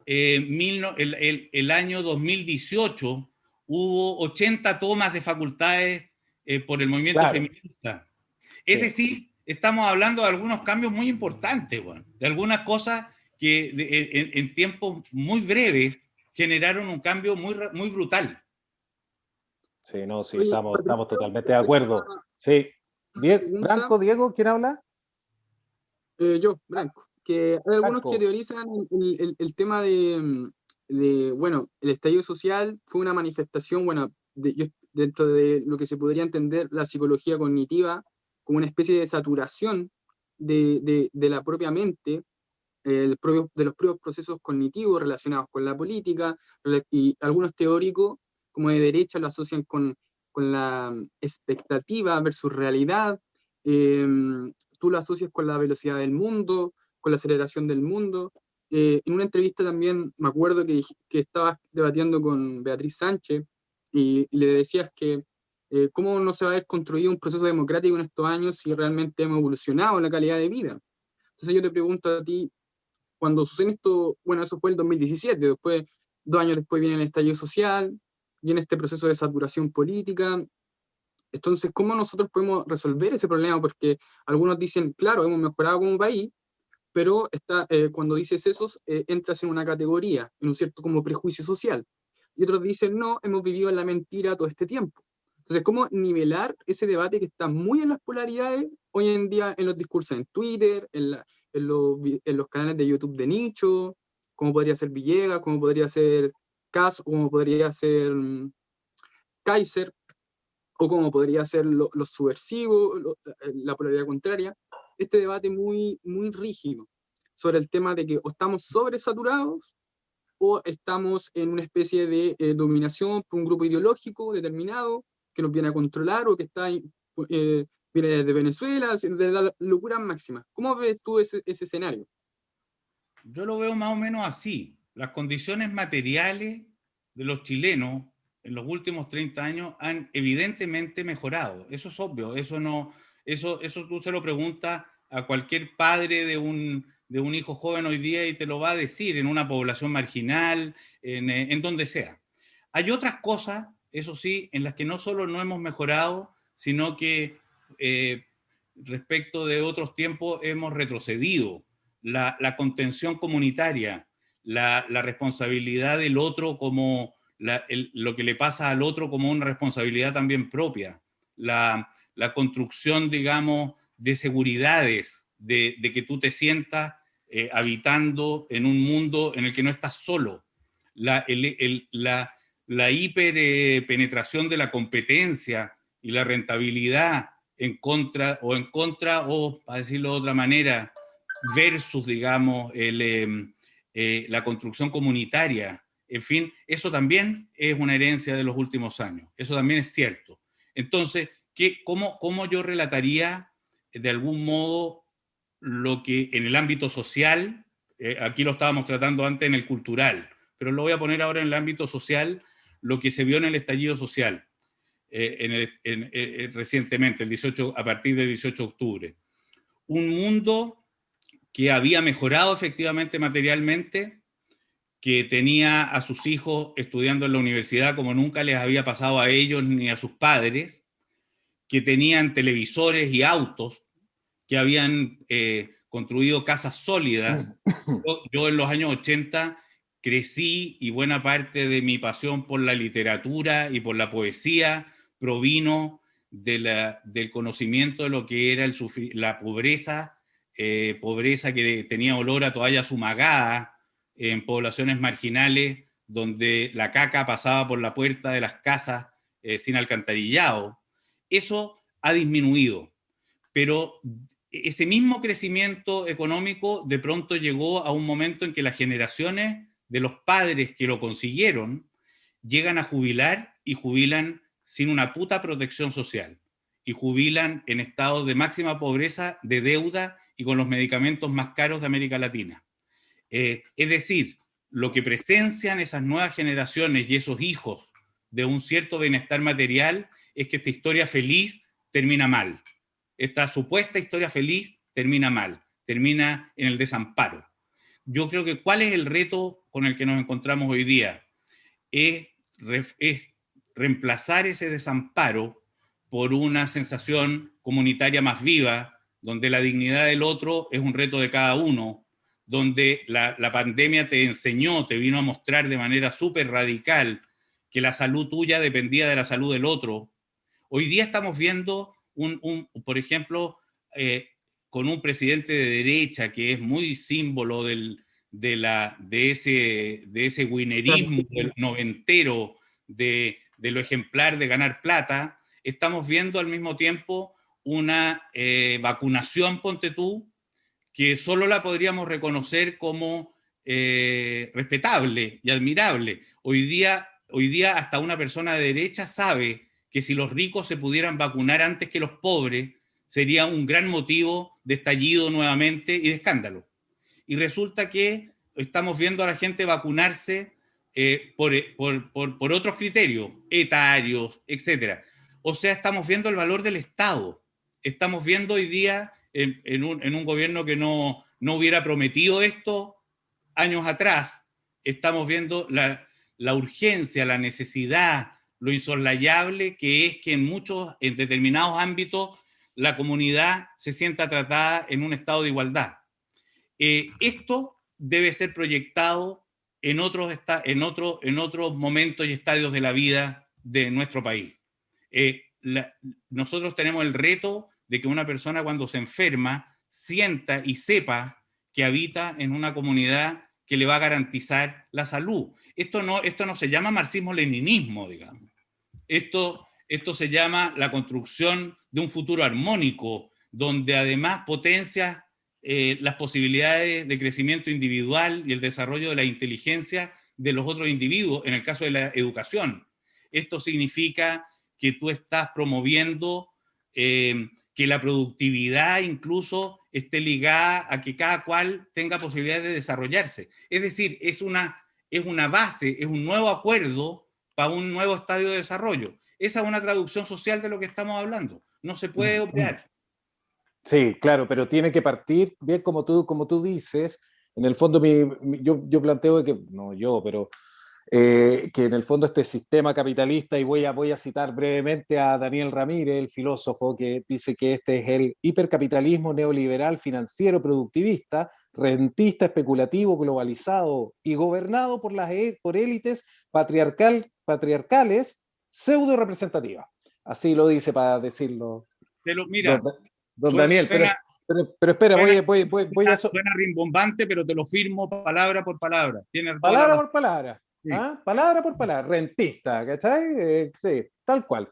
2018 hubo 80 tomas de facultades por el movimiento feminista. Es decir, estamos hablando de algunos cambios muy importantes, bueno, de algunas cosas que en tiempos muy breves generaron un cambio muy brutal. Sí, no, sí, estamos totalmente de acuerdo. Sí. Diego, ¿quién habla? Yo, Branco. Que hay algunos que teorizan el tema de, bueno, el estallido social fue una manifestación, bueno, dentro de lo que se podría entender la psicología cognitiva, como una especie de saturación de la propia mente, de los propios procesos cognitivos relacionados con la política, y algunos teóricos, como de derecha, lo asocian con la expectativa versus realidad, tú lo asocias con la velocidad del mundo, con la aceleración del mundo. En una entrevista también me acuerdo que estabas debatiendo con Beatriz Sánchez y le decías que cómo no se va a haber construido un proceso democrático en estos años si realmente hemos evolucionado en la calidad de vida. Entonces yo te pregunto a ti, cuando sucede esto, bueno, eso fue el 2017, después, 2 años después viene el estallido social, viene este proceso de saturación política. Entonces, ¿cómo nosotros podemos resolver ese problema? Porque algunos dicen, claro, hemos mejorado como país, pero cuando dices eso, entras en una categoría, en un cierto como prejuicio social. Y otros dicen, no, hemos vivido en la mentira todo este tiempo. Entonces, ¿cómo nivelar ese debate que está muy en las polaridades hoy en día en los discursos en Twitter, en los canales de YouTube de nicho, como podría ser Villegas, como podría ser Kass, como podría ser Kaiser, o como podría ser los subversivos, la polaridad contraria? Este debate muy, muy rígido sobre el tema de que o estamos sobresaturados o estamos en una especie de dominación por un grupo ideológico determinado que nos viene a controlar o que viene desde Venezuela, de la locura máxima. ¿Cómo ves tú ese escenario? Yo lo veo más o menos así. Las condiciones materiales de los chilenos en los últimos 30 años han evidentemente mejorado. Eso es obvio. Eso tú se lo preguntas a cualquier padre de un hijo joven hoy día y te lo va a decir, en una población marginal, en donde sea. Hay otras cosas, eso sí, en las que no solo no hemos mejorado, sino que respecto de otros tiempos hemos retrocedido. La contención comunitaria, la responsabilidad del otro como lo que le pasa al otro como una responsabilidad también propia, la construcción, digamos, de seguridades, de que tú te sientas habitando en un mundo en el que no estás solo, la hiperpenetración de la competencia y la rentabilidad en contra, o para decirlo de otra manera, versus, digamos, la construcción comunitaria. En fin, eso también es una herencia de los últimos años. Eso también es cierto. Entonces, ¿cómo yo relataría de algún modo lo que en el ámbito social, aquí lo estábamos tratando antes en el cultural, pero lo voy a poner ahora en el ámbito social, lo que se vio en el estallido social? recientemente, a partir del 18 de octubre. Un mundo que había mejorado efectivamente materialmente, que tenía a sus hijos estudiando en la universidad como nunca les había pasado a ellos ni a sus padres, que tenían televisores y autos, que habían construido casas sólidas. Yo en los años 80 crecí y buena parte de mi pasión por la literatura y por la poesía provino del conocimiento de lo que era la pobreza, pobreza que tenía olor a toalla sumagada en poblaciones marginales donde la caca pasaba por la puerta de las casas sin alcantarillado. Eso ha disminuido, pero ese mismo crecimiento económico de pronto llegó a un momento en que las generaciones de los padres que lo consiguieron llegan a jubilar y jubilan sin una puta protección social y jubilan en estados de máxima pobreza, de deuda y con los medicamentos más caros de América Latina. Es decir, lo que presencian esas nuevas generaciones y esos hijos de un cierto bienestar material es que esta historia feliz termina mal. Esta supuesta historia feliz termina mal, termina en el desamparo. Yo creo que ¿cuál es el reto con el que nos encontramos hoy día? Es reemplazar ese desamparo por una sensación comunitaria más viva, donde la dignidad del otro es un reto de cada uno, donde la pandemia te enseñó, te vino a mostrar de manera súper radical que la salud tuya dependía de la salud del otro. Hoy día estamos viendo, por ejemplo, con un presidente de derecha que es muy símbolo de ese winerismo del noventero, de lo ejemplar de ganar plata. Estamos viendo al mismo tiempo una vacunación, ponte tú, que solo la podríamos reconocer como respetable y admirable. Hoy día hasta una persona de derecha sabe que si los ricos se pudieran vacunar antes que los pobres, sería un gran motivo de estallido nuevamente y de escándalo. Y resulta que estamos viendo a la gente vacunarse por otros criterios, etarios, etc. O sea, estamos viendo el valor del Estado. Estamos viendo hoy día en un gobierno que no hubiera prometido esto años atrás, estamos viendo la urgencia, la necesidad, lo insoslayable que es que en determinados ámbitos, la comunidad se sienta tratada en un estado de igualdad. Esto debe ser proyectado en otros momentos y estadios de la vida de nuestro país. Nosotros tenemos el reto de que una persona cuando se enferma sienta y sepa que habita en una comunidad que le va a garantizar la salud. Esto no se llama marxismo-leninismo, digamos. Esto se llama la construcción de un futuro armónico, donde además potencia las posibilidades de crecimiento individual y el desarrollo de la inteligencia de los otros individuos, en el caso de la educación. Esto significa que tú estás promoviendo que la productividad incluso esté ligada a que cada cual tenga posibilidades de desarrollarse. Es decir, es una base, es un nuevo acuerdo para un nuevo estadio de desarrollo. Esa es una traducción social de lo que estamos hablando. No se puede obviar. Sí, claro, pero tiene que partir, bien como tú dices, en el fondo yo planteo que, no yo, pero que en el fondo este sistema capitalista, y voy a citar brevemente a Daniel Ramírez, el filósofo, que dice que este es el hipercapitalismo neoliberal financiero productivista, rentista, especulativo, globalizado y gobernado por élites patriarcales pseudo representativas. Así lo dice, para decirlo. Mira, don Daniel, pero espera, voy a... Suena rimbombante, pero te lo firmo palabra por palabra. Palabra por palabra. Sí. ¿Ah? Palabra por palabra, rentista, ¿cachai? Sí, tal cual.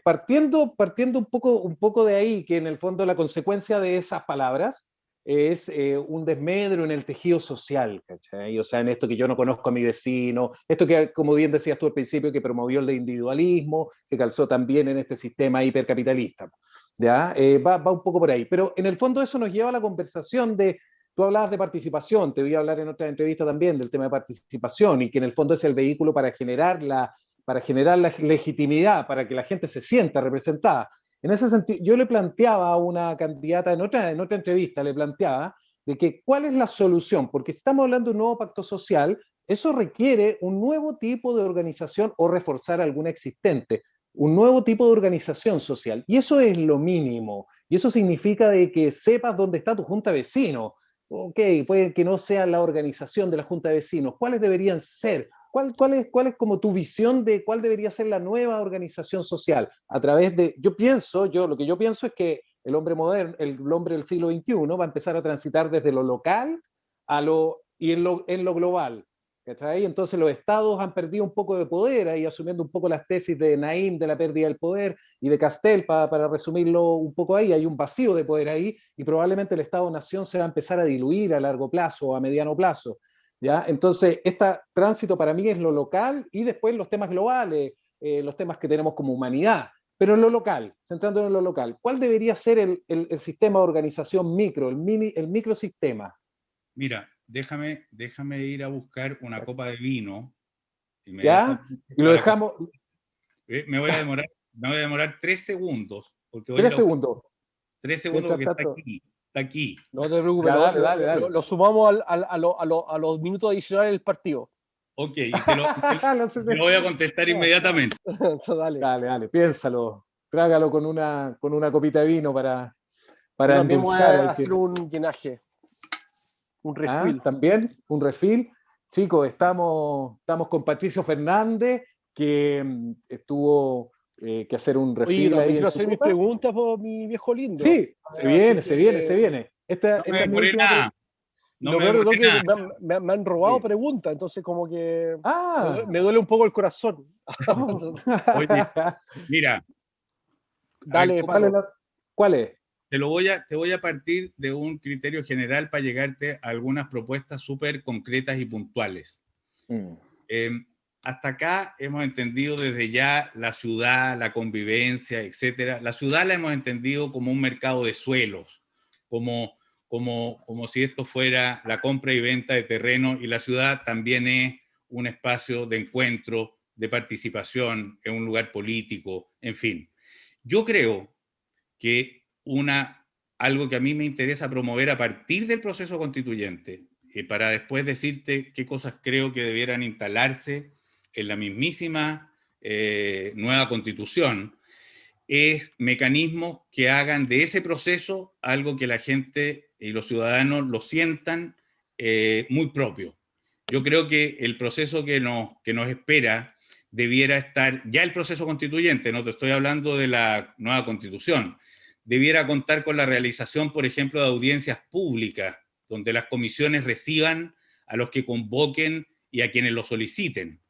Partiendo un poco de ahí, que en el fondo la consecuencia de esas palabras es un desmedro en el tejido social, ¿cachai? O sea, en esto que yo no conozco a mi vecino, esto que, como bien decías tú al principio, que promovió el individualismo, que calzó también en este sistema hipercapitalista. ¿Ya? Va un poco por ahí. Pero en el fondo eso nos lleva a la conversación de... Tú hablabas de participación, te voy a hablar en otra entrevista también del tema de participación y que en el fondo es el vehículo para generar la para generar la legitimidad, para que la gente se sienta representada. En ese sentido, yo le planteaba a una candidata en otra entrevista, le planteaba de que cuál es la solución, porque si estamos hablando de un nuevo pacto social, eso requiere un nuevo tipo de organización o reforzar alguna existente, un nuevo tipo de organización social. Y eso es lo mínimo. Y eso significa de que sepas dónde está tu junta de vecinos. Ok, puede que no sea la organización de la junta de vecinos. ¿Cuáles deberían ser? ¿Cuál es como tu visión de cuál debería ser la nueva organización social? A través de, lo que yo pienso es que el hombre moderno, el hombre del siglo XXI va a empezar a transitar desde lo local y en lo global. ¿Cachai? Entonces los estados han perdido un poco de poder, ahí asumiendo un poco las tesis de Naim de la pérdida del poder y de Castel, para resumirlo un poco ahí, hay un vacío de poder ahí y probablemente el Estado-Nación se va a empezar a diluir a largo plazo o a mediano plazo. ¿Ya? Entonces, este tránsito para mí es lo local y después los temas globales, los temas que tenemos como humanidad, pero en lo local, centrándonos en lo local. ¿Cuál debería ser el sistema de organización micro, el microsistema? Mira, déjame ir a buscar una copa de vino ¿Ya? inmediatamente. Y lo dejamos... Me voy a demorar 3 segundos. Porque 3 segundos. 3 segundos porque está aquí. Está aquí. No te preocupes, Ya, dale. lo sumamos a los minutos adicionales del partido. Ok, y te lo voy a contestar inmediatamente. Dale. Piénsalo. Trágalo con una copita de vino para Vamos endulzar. a hacer un llenaje. Un refill. También, un refill. Chicos, estamos con Patricio Fernández, que tuvo que hacer un refill. Oye, quiero hacer mis preguntas por mi viejo lindo. Sí, se viene. Esta No me es mi demoré última nada. Lo peor de todo que me han robado preguntas, entonces como que me duele un poco el corazón. Oye, mira. Dale, ¿Cuál es? Te voy a partir de un criterio general para llegarte a algunas propuestas súper concretas y puntuales. Hasta acá hemos entendido desde ya la ciudad, la convivencia, etcétera. La ciudad la hemos entendido como un mercado de suelos, como si esto fuera la compra y venta de terreno, y la ciudad también es un espacio de encuentro, de participación, es un lugar político, en fin. Yo creo que algo que a mí me interesa promover a partir del proceso constituyente, para después decirte qué cosas creo que debieran instalarse en la mismísima nueva constitución, es mecanismos que hagan de ese proceso algo que la gente y los ciudadanos lo sientan muy propio. Yo creo que el proceso que nos espera debiera estar, ya el proceso constituyente, no te estoy hablando de la nueva constitución, debiera contar con la realización, por ejemplo, de audiencias públicas, donde las comisiones reciban a los que convoquen y a quienes lo soliciten.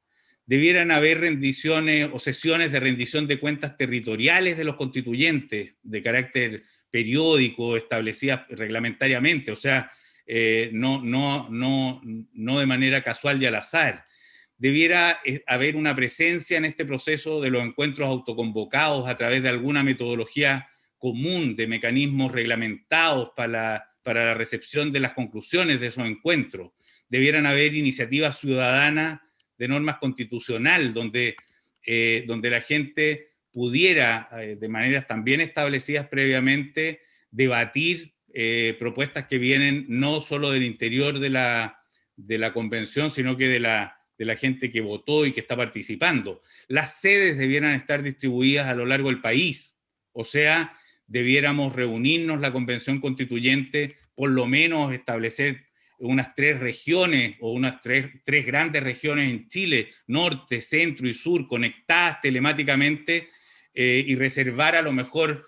Debieran haber rendiciones o sesiones de rendición de cuentas territoriales de los constituyentes, de carácter periódico, establecidas reglamentariamente, o sea, no de manera casual y al azar. Debiera haber una presencia en este proceso de los encuentros autoconvocados a través de alguna metodología común, de mecanismos reglamentados para la recepción de las conclusiones de esos encuentros. Debieran haber iniciativas ciudadanas de normas constitucional, donde la gente pudiera, de maneras también establecidas previamente, debatir propuestas que vienen no solo del interior de la convención, sino que de la gente que votó y que está participando. Las sedes debieran estar distribuidas a lo largo del país, o sea, debiéramos reunirnos la convención constituyente, por lo menos establecer unas 3 regiones o unas tres grandes regiones en Chile, norte, centro y sur, conectadas telemáticamente, y reservar a lo mejor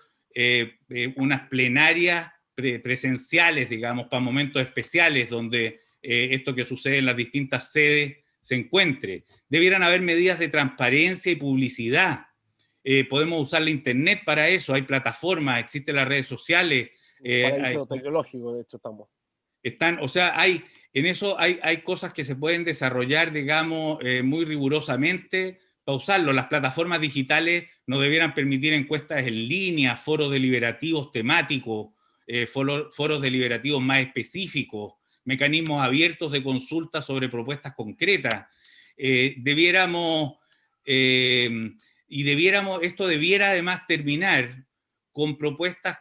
unas plenarias presenciales, digamos, para momentos especiales donde esto que sucede en las distintas sedes se encuentre. Debieran haber medidas de transparencia y publicidad. Podemos usar la internet para eso, hay plataformas, existen las redes sociales. Tecnológico, de hecho, o sea, en eso hay cosas que se pueden desarrollar, digamos, muy rigurosamente para usarlo. Las plataformas digitales no debieran permitir encuestas en línea, foros deliberativos temáticos, foros deliberativos más específicos, mecanismos abiertos de consulta sobre propuestas concretas. Debiéramos y esto debiera además terminar con propuestas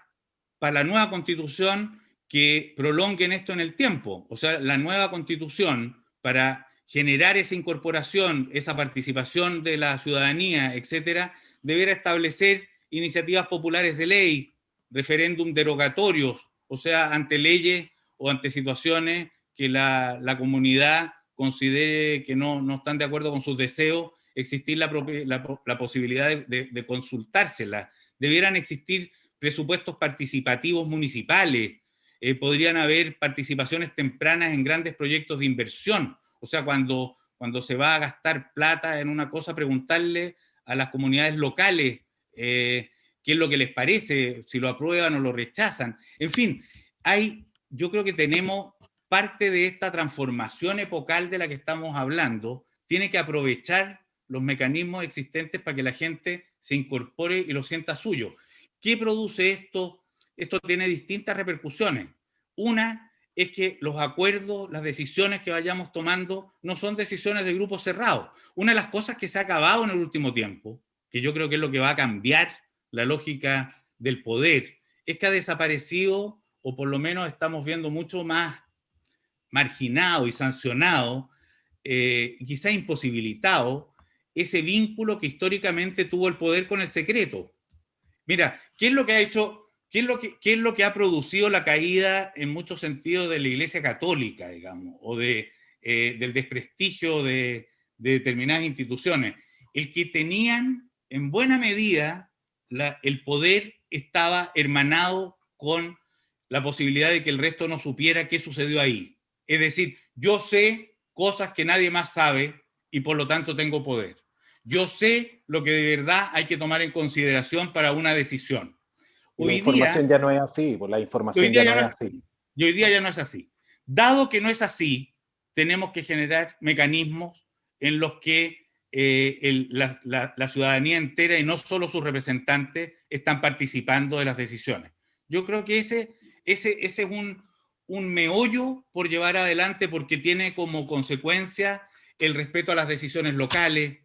para la nueva constitución que prolonguen esto en el tiempo. O sea, la nueva constitución, para generar esa incorporación, esa participación de la ciudadanía, etcétera, debiera establecer iniciativas populares de ley, referéndum derogatorios, o sea, ante leyes o ante situaciones que la comunidad considere que no están de acuerdo con sus deseos, existir la posibilidad de consultársela. Debieran existir presupuestos participativos municipales, podrían haber participaciones tempranas en grandes proyectos de inversión. O sea, cuando se va a gastar plata en una cosa, preguntarle a las comunidades locales qué es lo que les parece, si lo aprueban o lo rechazan. En fin, yo creo que tenemos parte de esta transformación epocal de la que estamos hablando, tiene que aprovechar los mecanismos existentes para que la gente se incorpore y lo sienta suyo. ¿Qué produce esto? Esto tiene distintas repercusiones. Una es que los acuerdos, las decisiones que vayamos tomando no son decisiones de grupos cerrados. Una de las cosas que se ha acabado en el último tiempo, que yo creo que es lo que va a cambiar la lógica del poder, es que ha desaparecido, o por lo menos estamos viendo mucho más marginado y sancionado, quizá imposibilitado, ese vínculo que históricamente tuvo el poder con el secreto. Mira, ¿qué es lo que ha hecho, qué es lo que ha producido la caída en muchos sentidos de la Iglesia Católica, digamos, o del desprestigio de determinadas instituciones? El que tenían, en buena medida, el poder estaba hermanado con la posibilidad de que el resto no supiera qué sucedió ahí. Es decir, yo sé cosas que nadie más sabe y por lo tanto tengo poder. Yo sé lo que de verdad hay que tomar en consideración para una decisión. La información ya no es así, pues la información ya no es así. Y hoy día ya no es así. Dado que no es así, tenemos que generar mecanismos en los que la ciudadanía entera y no solo sus representantes están participando de las decisiones. Yo creo que ese es un meollo por llevar adelante, porque tiene como consecuencia el respeto a las decisiones locales,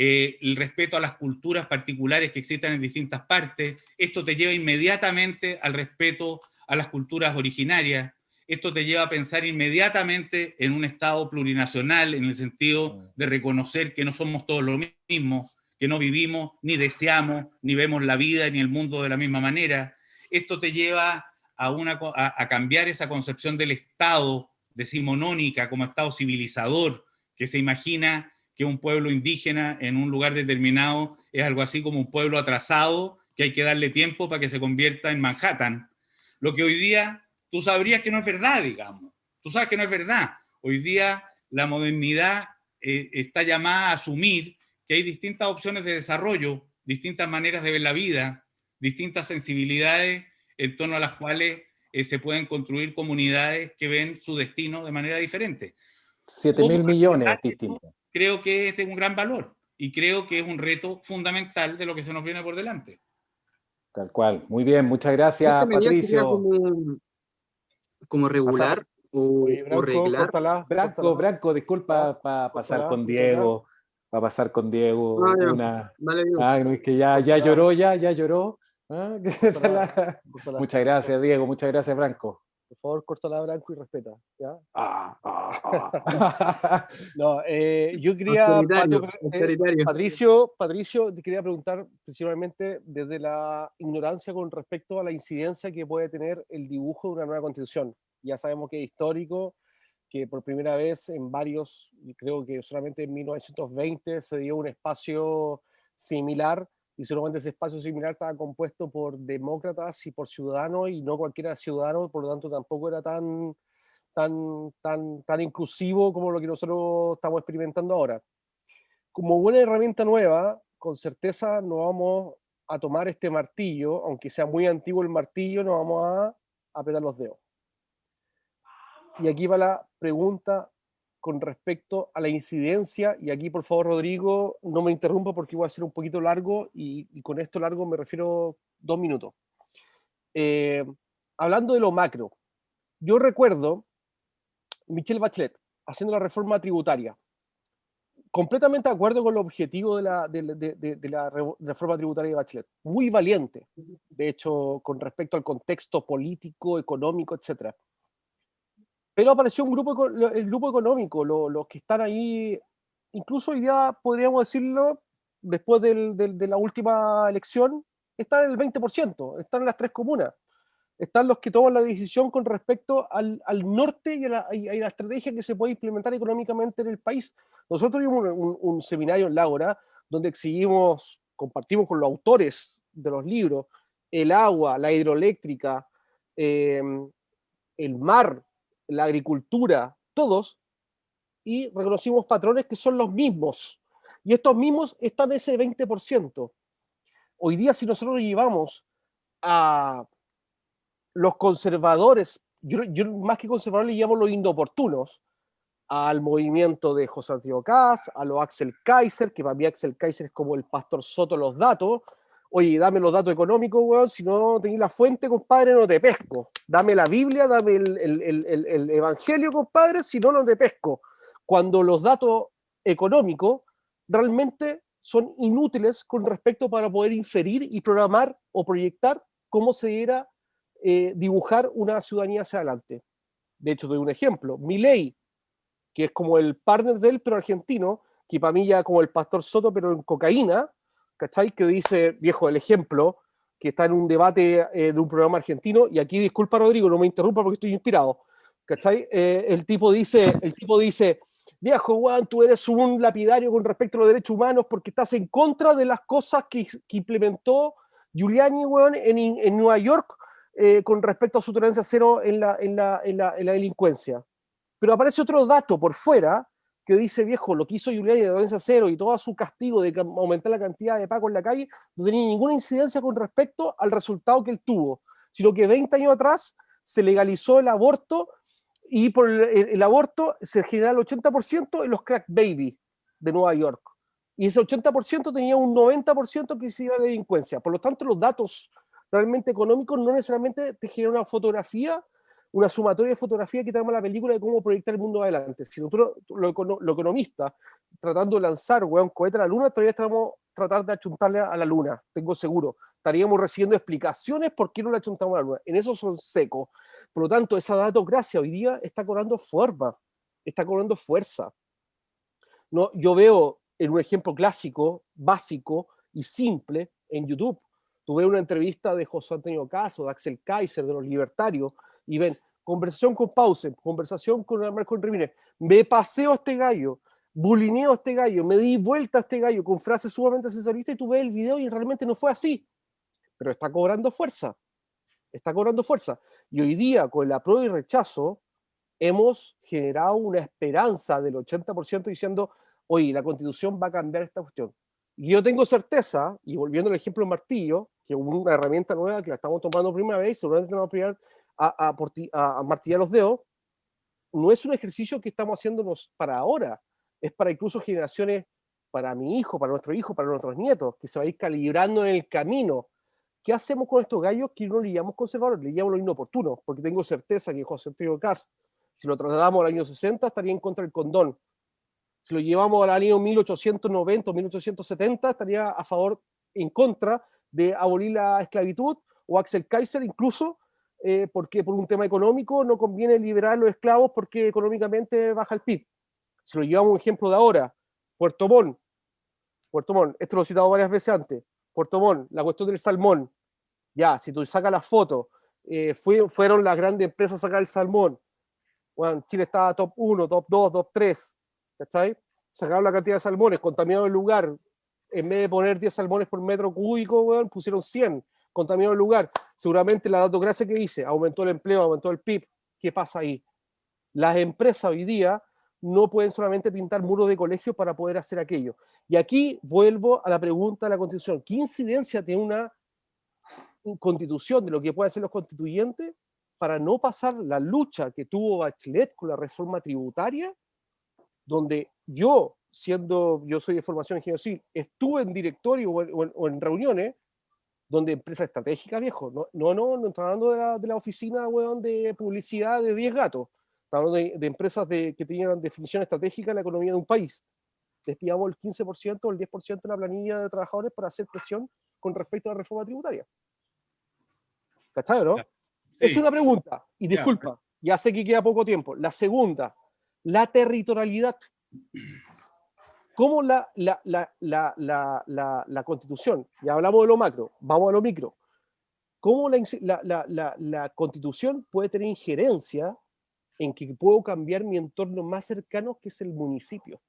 el respeto a las culturas particulares que existen en distintas partes. Esto te lleva inmediatamente al respeto a las culturas originarias. Esto te lleva a pensar inmediatamente en un Estado plurinacional, en el sentido de reconocer que no somos todos lo mismo, que no vivimos, ni deseamos, ni vemos la vida ni el mundo de la misma manera. Esto te lleva a cambiar esa concepción del Estado decimonónica como Estado civilizador, que se imagina que un pueblo indígena en un lugar determinado es algo así como un pueblo atrasado, que hay que darle tiempo para que se convierta en Manhattan. Lo que hoy día tú sabrías que no es verdad, digamos. Tú sabes que no es verdad. Hoy día la modernidad está llamada a asumir que hay distintas opciones de desarrollo, distintas maneras de ver la vida, distintas sensibilidades en torno a las cuales se pueden construir comunidades que ven su destino de manera diferente. 7.000 millones distintos. Creo que es de un gran valor y creo que es un reto fundamental de lo que se nos viene por delante. Tal cual. Muy bien, muchas gracias, Patricio. Como regular o reglar. Branco, disculpa, para pasar con Diego. Para pasar con Diego. No, es que ya lloró, ya lloró. Muchas gracias, Diego. Muchas gracias, Branco. Por favor, córtala, Branco, y respeta. ¿Ya? No, yo quería, Patricio, te quería preguntar principalmente desde la ignorancia con respecto a la incidencia que puede tener el dibujo de una nueva constitución. Ya sabemos que es histórico, que por primera vez en varios, creo que solamente en 1920 se dio un espacio similar, y solamente ese espacio similar estaba compuesto por demócratas y por ciudadanos, y no cualquiera ciudadano, por lo tanto tampoco era tan inclusivo como lo que nosotros estamos experimentando ahora. Como buena herramienta nueva, con certeza no vamos a tomar este martillo, aunque sea muy antiguo el martillo, no vamos a apretar los dedos. Y aquí va la pregunta con respecto a la incidencia, y aquí por favor, Rodrigo, no me interrumpa porque voy a ser un poquito largo, y con esto largo me refiero 2 minutos. Hablando de lo macro, yo recuerdo Michelle Bachelet haciendo la reforma tributaria. completamente de acuerdo con el objetivo de la reforma tributaria de Bachelet. Muy valiente, de hecho, con respecto al contexto político, económico, etc. Pero apareció el grupo económico, los que están ahí, incluso hoy día podríamos decirlo, después de la última elección, están en el 20%, están en las 3 comunas. Están los que toman la decisión con respecto al norte y a la estrategia que se puede implementar económicamente en el país. Nosotros tuvimos un seminario en Lágora donde compartimos con los autores de los libros, el agua, la hidroeléctrica, el mar, la agricultura, todos, y reconocimos patrones que son los mismos. Y estos mismos están en ese 20%. Hoy día, si nosotros llevamos a los conservadores, yo más que conservadores le llamo los inoportunos, al movimiento de José Antonio Caz, a los Axel Kaiser, que para mí Axel Kaiser es como el Pastor Soto los datos. Oye, dame los datos económicos, weón, si no tenés la fuente, compadre, no te pesco. Dame la Biblia, dame el Evangelio, compadre, si no, no te pesco. Cuando los datos económicos realmente son inútiles con respecto para poder inferir y programar o proyectar cómo se diera dibujar una ciudadanía hacia adelante. De hecho, doy un ejemplo. Milei, que es como el partner de él, pero argentino, que para mí ya como el Pastor Soto, pero en cocaína, ¿cachai? Que dice, viejo, el ejemplo, que está en un debate de un programa argentino, y aquí, disculpa Rodrigo, no me interrumpa porque estoy inspirado, ¿cachai? El tipo dice, viejo, Juan, tú eres un lapidario con respecto a los derechos humanos porque estás en contra de las cosas que implementó Giuliani, weón, en Nueva York, con respecto a su tolerancia cero en la delincuencia. Pero aparece otro dato por fuera que dice, viejo, lo que hizo Giuliani de tolerancia cero y todo su castigo de aumentar la cantidad de pacos en la calle no tenía ninguna incidencia con respecto al resultado que él tuvo, sino que 20 años atrás se legalizó el aborto y por el aborto se genera el 80% en los crack baby de Nueva York. Y ese 80% tenía un 90% que hiciera la delincuencia. Por lo tanto, los datos realmente económicos no necesariamente te generan una fotografía, una sumatoria de fotografía que te arma la película de cómo proyectar el mundo adelante. Si nosotros, los economistas, tratando de lanzar, weón, cohete a la luna, todavía estamos tratando de achuntarle a la luna, tengo seguro. Estaríamos recibiendo explicaciones por qué no le achuntamos a la luna. En eso son secos. Por lo tanto, esa datocracia hoy día está cobrando forma, está cobrando fuerza. No, yo veo en un ejemplo clásico, básico y simple en YouTube. Tú ves una entrevista de José Antonio Caz, de Axel Kaiser, de los libertarios, y ven, conversación con Pausen, conversación con Marco Enriquez, me paseo a este gallo, bulineo a este gallo, me di vuelta a este gallo con frases sumamente asesoristas y tú ves el video y realmente no fue así. Pero está cobrando fuerza. Está cobrando fuerza. Y hoy día, con el apruebo y rechazo, hemos generado una esperanza del 80% diciendo, oye, la Constitución va a cambiar esta cuestión. Y yo tengo certeza, y volviendo al ejemplo del martillo, que es una herramienta nueva que la estamos tomando por primera vez, seguramente nos vamos a martillar los dedos, no es un ejercicio que estamos haciéndonos para ahora, es para incluso generaciones, para mi hijo, para nuestros nietos, que se va a ir calibrando en el camino. ¿Qué hacemos con estos gallos que no le llamamos conservadores? Le llamamos los inoportunos, porque tengo certeza que José Antonio Caz, si lo trasladamos al año 60, estaría en contra del condón. Si lo llevamos al año 1890 o 1870, estaría a favor, en contra de abolir la esclavitud, o Axel Kaiser incluso, porque por un tema económico no conviene liberar a los esclavos porque económicamente baja el PIB. Si lo llevamos a un ejemplo de ahora, Puerto Montt, esto lo he citado varias veces antes, Puerto Montt, la cuestión del salmón, ya, si tú sacas las fotos, fueron las grandes empresas a sacar el salmón, bueno, Chile estaba top 1, top 2, top 3, ¿cachai? Sacaron la cantidad de salmones, contaminado el lugar, en vez de poner 10 salmones por metro cúbico, bueno, pusieron 100, contaminado el lugar. Seguramente la datocracia que dice, aumentó el empleo, aumentó el PIB, ¿qué pasa ahí? Las empresas hoy día no pueden solamente pintar muros de colegio para poder hacer aquello. Y aquí vuelvo a la pregunta de la Constitución. ¿Qué incidencia tiene una Constitución de lo que pueden hacer los constituyentes para no pasar la lucha que tuvo Bachelet con la reforma tributaria, donde yo soy de formación ingeniero civil, estuve en directorio o en reuniones donde empresas estratégicas, viejo, no estoy hablando de la oficina, weón, de publicidad de 10 gatos, estamos hablando de empresas que tenían definición estratégica de la economía de un país, despidamos el 15% o el 10% de la planilla de trabajadores para hacer presión con respecto a la reforma tributaria. ¿Cachai, no? Sí. Es una pregunta, y Ya. disculpa, ya sé que queda poco tiempo. La segunda, la territorialidad. ¿Cómo la Constitución, ya hablamos de lo macro, vamos a lo micro, cómo la Constitución puede tener injerencia en que puedo cambiar mi entorno más cercano, que es el municipio?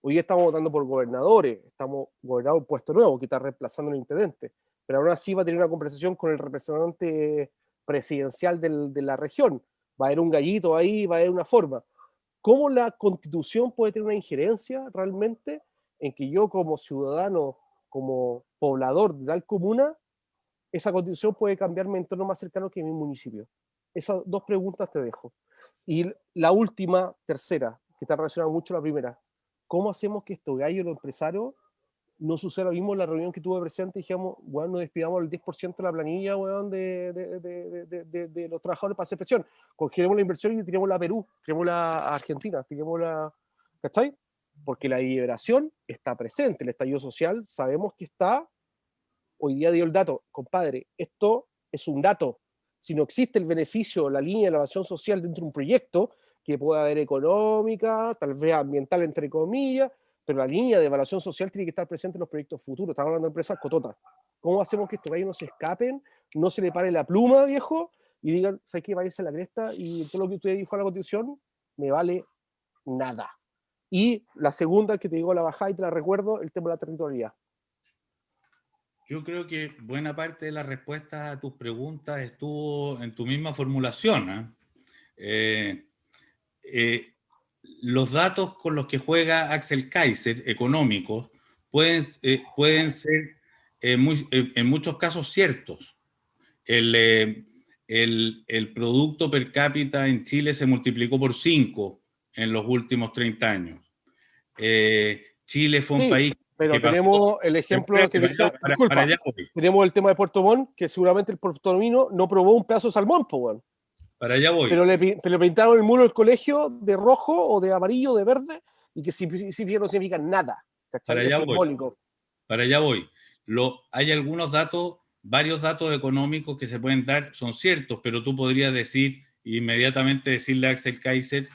Hoy día estamos votando por gobernadores, estamos gobernando un puesto nuevo que está reemplazando al intendente, pero aún así va a tener una conversación con el representante presidencial de la región. Va a haber un gallito ahí, va a haber una forma. ¿Cómo la Constitución puede tener una injerencia realmente en que yo como ciudadano, como poblador de tal comuna, esa Constitución puede cambiar mi entorno más cercano que mi municipio? Esas dos preguntas te dejo. Y la última, tercera, que está relacionada mucho a la primera. ¿Cómo hacemos que estos gallos, los empresarios, no suceda lo mismo en la reunión que tuve presente? Dijimos, bueno, no despidamos el 10% de la planilla, bueno, de los trabajadores para hacer presión. Congelemos la inversión y tiremos a Perú, tiremos a Argentina, tiremos la... ¿Cachai? Porque la liberación está presente, el estallido social sabemos que está. Hoy día dio el dato, compadre, esto es un dato. Si no existe el beneficio, la línea de elevación social dentro de un proyecto, que pueda haber económica, tal vez ambiental entre comillas, pero la línea de evaluación social tiene que estar presente en los proyectos futuros. Estamos hablando de empresas cototas. ¿Cómo hacemos que estos gallos no se escapen, no se le pare la pluma, viejo, y digan, ¿sabes qué? Váyase a la cresta y todo lo que usted dijo a la Constitución me vale nada? Y la segunda, que te digo la bajada y te la recuerdo, el tema de la territorialidad. Yo creo que buena parte de la respuesta a tus preguntas estuvo en tu misma formulación, ¿eh? Los datos con los que juega Axel Kaiser, económicos, pueden ser en muchos casos ciertos. El producto per cápita en Chile se multiplicó por 5 en los últimos 30 años. Chile fue un país pero que tenemos el ejemplo que disculpa, tenemos el tema de Puerto Montt, que seguramente el puertorriqueño no probó un pedazo de salmón, pues, bueno. Para allá voy. Pero le pintaron el muro del colegio de rojo o de amarillo o de verde, y que no significa nada. Para allá es simbólico. Para allá voy. Hay algunos datos, varios datos económicos que se pueden dar, son ciertos, pero tú podrías decir, inmediatamente decirle a Axel Kaiser,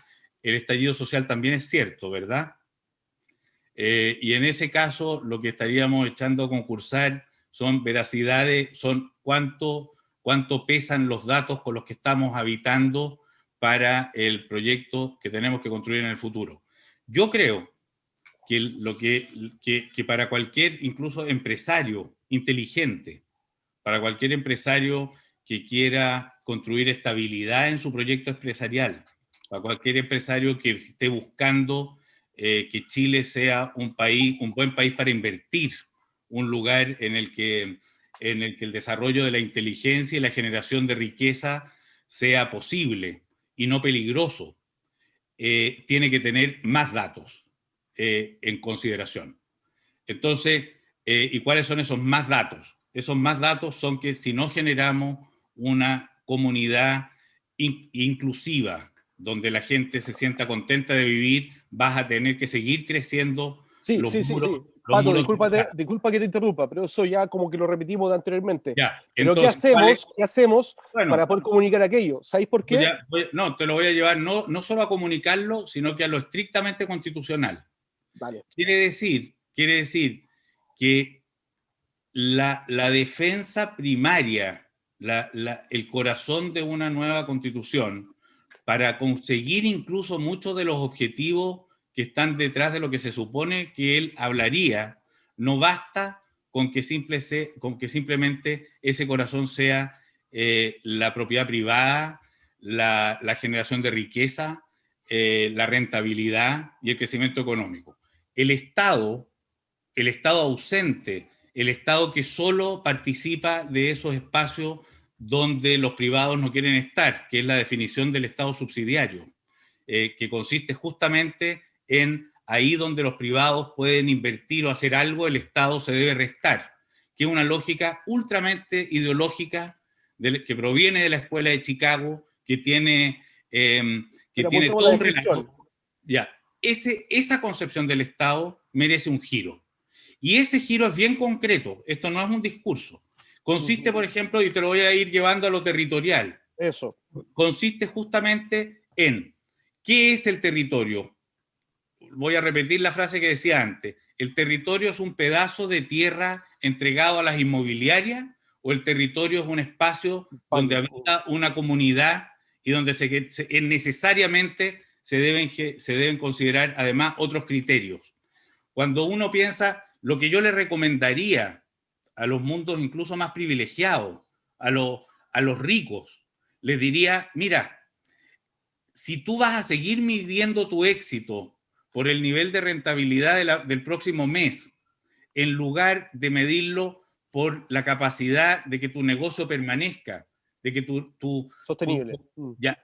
el estallido social también es cierto, ¿verdad? Y en ese caso, lo que estaríamos echando a concursar son veracidades, son cuánto pesan los datos con los que estamos habitando para el proyecto que tenemos que construir en el futuro. Yo creo que para cualquier, incluso empresario inteligente, para cualquier empresario que quiera construir estabilidad en su proyecto empresarial, para cualquier empresario que esté buscando que Chile sea un buen país para invertir, un lugar en el que el desarrollo de la inteligencia y la generación de riqueza sea posible y no peligroso, tiene que tener más datos en consideración. Entonces, ¿y cuáles son esos más datos? Esos más datos son que si no generamos una comunidad inclusiva, donde la gente se sienta contenta de vivir, vas a tener que seguir creciendo. Sí. Pato, disculpa que te interrumpa, pero eso ya como que lo repetimos de anteriormente. Ya, pero entonces, ¿qué hacemos bueno, para poder comunicar aquello? ¿Sabéis por qué? No, te lo voy a llevar no solo a comunicarlo, sino que a lo estrictamente constitucional. Vale. Quiere decir que la defensa primaria, el corazón de una nueva constitución, para conseguir incluso muchos de los objetivos que están detrás de lo que se supone que él hablaría, no basta con que simplemente ese corazón sea la propiedad privada, la generación de riqueza, la rentabilidad y el crecimiento económico. El Estado ausente, el Estado que solo participa de esos espacios donde los privados no quieren estar, que es la definición del Estado subsidiario, que consiste justamente en ahí donde los privados pueden invertir o hacer algo, el Estado se debe restar, que es una lógica ultramente ideológica que proviene de la Escuela de Chicago, que tiene todo un relato. Ya. esa concepción del Estado merece un giro. Y ese giro es bien concreto. Esto no es un discurso. Consiste, por ejemplo, y te lo voy a ir llevando a lo territorial. Eso. Consiste justamente en ¿qué es el territorio? Voy a repetir la frase que decía antes. ¿El territorio es un pedazo de tierra entregado a las inmobiliarias o el territorio es un espacio donde habita una comunidad y donde necesariamente se deben considerar además otros criterios? Cuando uno piensa, lo que yo le recomendaría a los mundos incluso más privilegiados, a los ricos, les diría, mira, si tú vas a seguir midiendo tu éxito por el nivel de rentabilidad del próximo mes, en lugar de medirlo por la capacidad de que tu negocio permanezca, de que tu sostenible. Ya.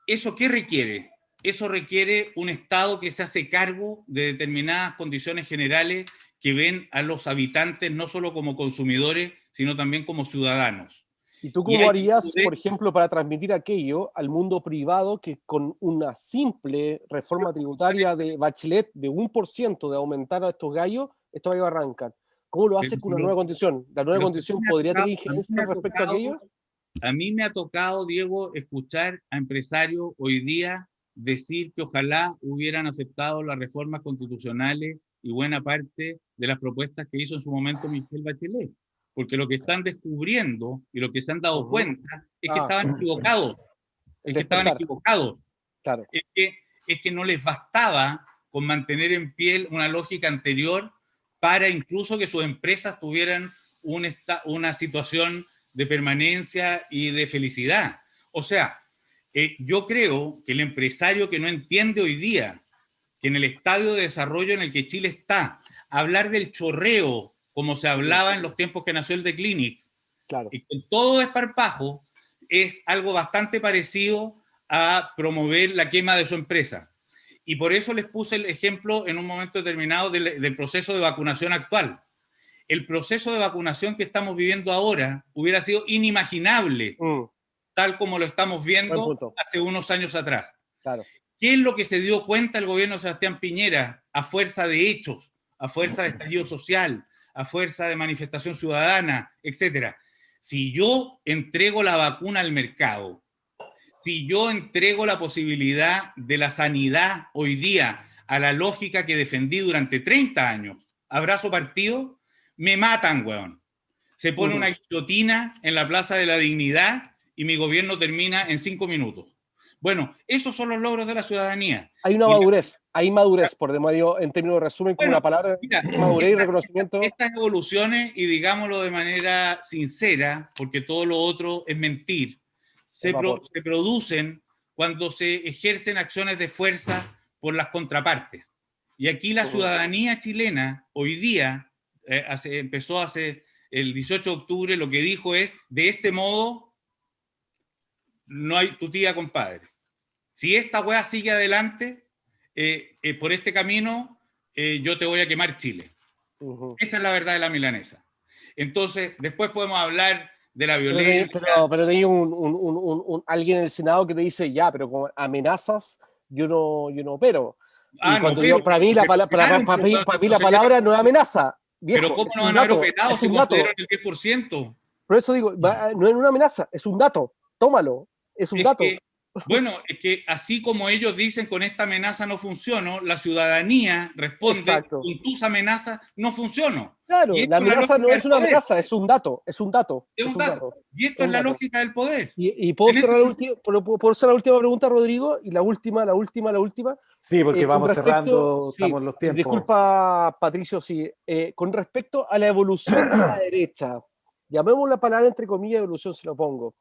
¿Eso qué requiere? Eso requiere un Estado que se hace cargo de determinadas condiciones generales que ven a los habitantes no solo como consumidores, sino también como ciudadanos. ¿Y tú cómo harías, por ejemplo, para transmitir aquello al mundo privado que con una simple reforma tributaria de Bachelet de 1% de aumentar a estos gallos, estos gallos arrancan? ¿Cómo lo haces con una nueva condición? ¿La nueva condición podría tener injerencia respecto a aquello? A mí me ha tocado, Diego, escuchar a empresarios hoy día decir que ojalá hubieran aceptado las reformas constitucionales y buena parte de las propuestas que hizo en su momento Michelle Bachelet. Porque lo que están descubriendo y lo que se han dado cuenta es que estaban equivocados. Es que estaban equivocados. Claro. Es que no les bastaba con mantener en pie una lógica anterior para incluso que sus empresas tuvieran una situación de permanencia y de felicidad. O sea, yo creo que el empresario que no entiende hoy día que en el estadio de desarrollo en el que Chile está, hablar del chorreo, como se hablaba en los tiempos que nació el Declinic, claro, y con todo desparpajo, es algo bastante parecido a promover la quema de su empresa. Y por eso les puse el ejemplo en un momento determinado del proceso de vacunación actual. El proceso de vacunación que estamos viviendo ahora hubiera sido inimaginable, tal como lo estamos viendo hace unos años atrás. Claro. ¿Qué es lo que se dio cuenta el gobierno de Sebastián Piñera a fuerza de hechos, a fuerza de estallido social, a fuerza de manifestación ciudadana, etcétera? Si yo entrego la vacuna al mercado, si yo entrego la posibilidad de la sanidad hoy día a la lógica que defendí durante 30 años, abrazo partido, me matan, weón. Se pone una guillotina en la Plaza de la Dignidad y mi gobierno termina en 5 minutos. Bueno, esos son los logros de la ciudadanía. Hay una madurez, hay madurez, por demás, en términos de resumen, como una palabra, mira, madurez y reconocimiento. Estas evoluciones, y digámoslo de manera sincera, porque todo lo otro es mentir, se producen cuando se ejercen acciones de fuerza por las contrapartes. Y aquí la ciudadanía chilena, hoy día, empezó hace el 18 de octubre, lo que dijo es, de este modo, no hay tu tía, compadre. Si esta weá sigue adelante, por este camino, yo te voy a quemar Chile. Esa es la verdad de la milanesa. Entonces, después podemos hablar de la violencia. Pero tenía alguien en el Senado que te dice, ya, pero con amenazas yo no opero. Para mí la palabra no es amenaza. Viejo, pero ¿cómo no van a haber operado si consideran el 10%? Por eso digo, no es una amenaza, es un dato. Tómalo, es un dato. Bueno, es que así como ellos dicen con esta amenaza no funciono, la ciudadanía responde con tus amenazas no funciono. Claro, la amenaza no es una amenaza, es un dato, es un dato. Es un dato. Y esto es la lógica del poder. Y puedo hacer la última pregunta, Rodrigo, y la última. Sí, porque vamos cerrando, estamos en los tiempos. Disculpa, Patricio, sí. Con respecto a la evolución de la derecha, llamemos la palabra entre comillas evolución, se lo pongo.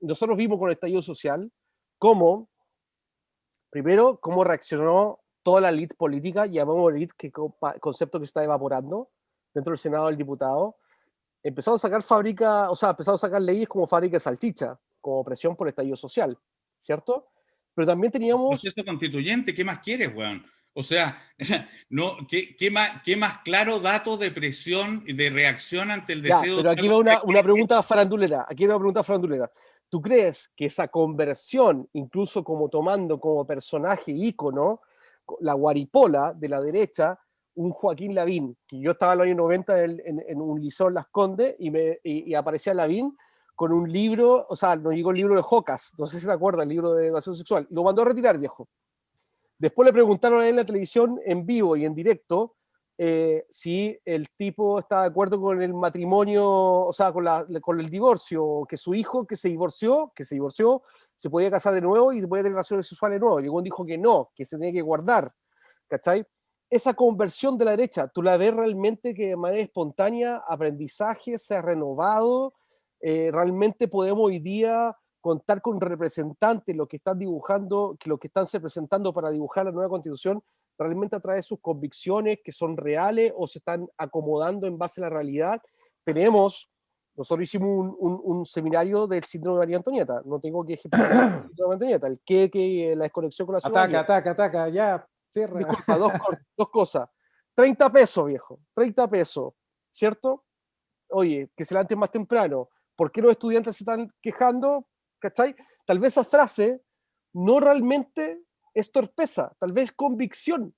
Nosotros vimos con el estallido social cómo reaccionó toda la élite política, llamamos élite, que concepto que se está evaporando dentro del Senado del Diputado. Empezaron a sacar leyes como fábrica de salchicha, como presión por el estallido social, ¿cierto? Pero también teníamos... Proceso constituyente, ¿qué más quieres, weón? O sea, no, ¿qué más claro dato de presión y de reacción ante el deseo? Pero aquí va una pregunta farandulera. ¿tú crees que esa conversión, incluso como tomando como personaje ícono, la guaripola de la derecha, un Joaquín Lavín, que yo estaba en los años 90 en un liceo en Las Condes y aparecía Lavín con un libro, o sea, nos llegó el libro de Jocas, no sé si te acuerdas, el libro de educación sexual, lo mandó a retirar, viejo. Después le preguntaron a él en la televisión, en vivo y en directo, si el tipo está de acuerdo con el matrimonio, o sea, con el divorcio, que su hijo que se divorció, se podía casar de nuevo y podía tener relaciones sexuales de nuevo. Y el dijo que no, que se tenía que guardar, ¿cachai? Esa conversión de la derecha, ¿tú la ves realmente que de manera espontánea, aprendizaje, se ha renovado? ¿Realmente podemos hoy día contar con representantes, los que están dibujando, que los que están se presentando para dibujar la nueva constitución, realmente a través de sus convicciones que son reales o se están acomodando en base a la realidad? Nosotros hicimos un seminario del síndrome de María Antonieta, no tengo que ejemplificar el síndrome de María Antonieta, el que la desconexión con la ciudadanía. Ataca, ya, cierra. Disculpa, dos cosas. 30 pesos, viejo, 30 pesos, ¿cierto? Oye, que se levanten más temprano. ¿Por qué los estudiantes se están quejando? ¿Cachai? Tal vez esa frase no realmente es torpeza, tal vez convicción.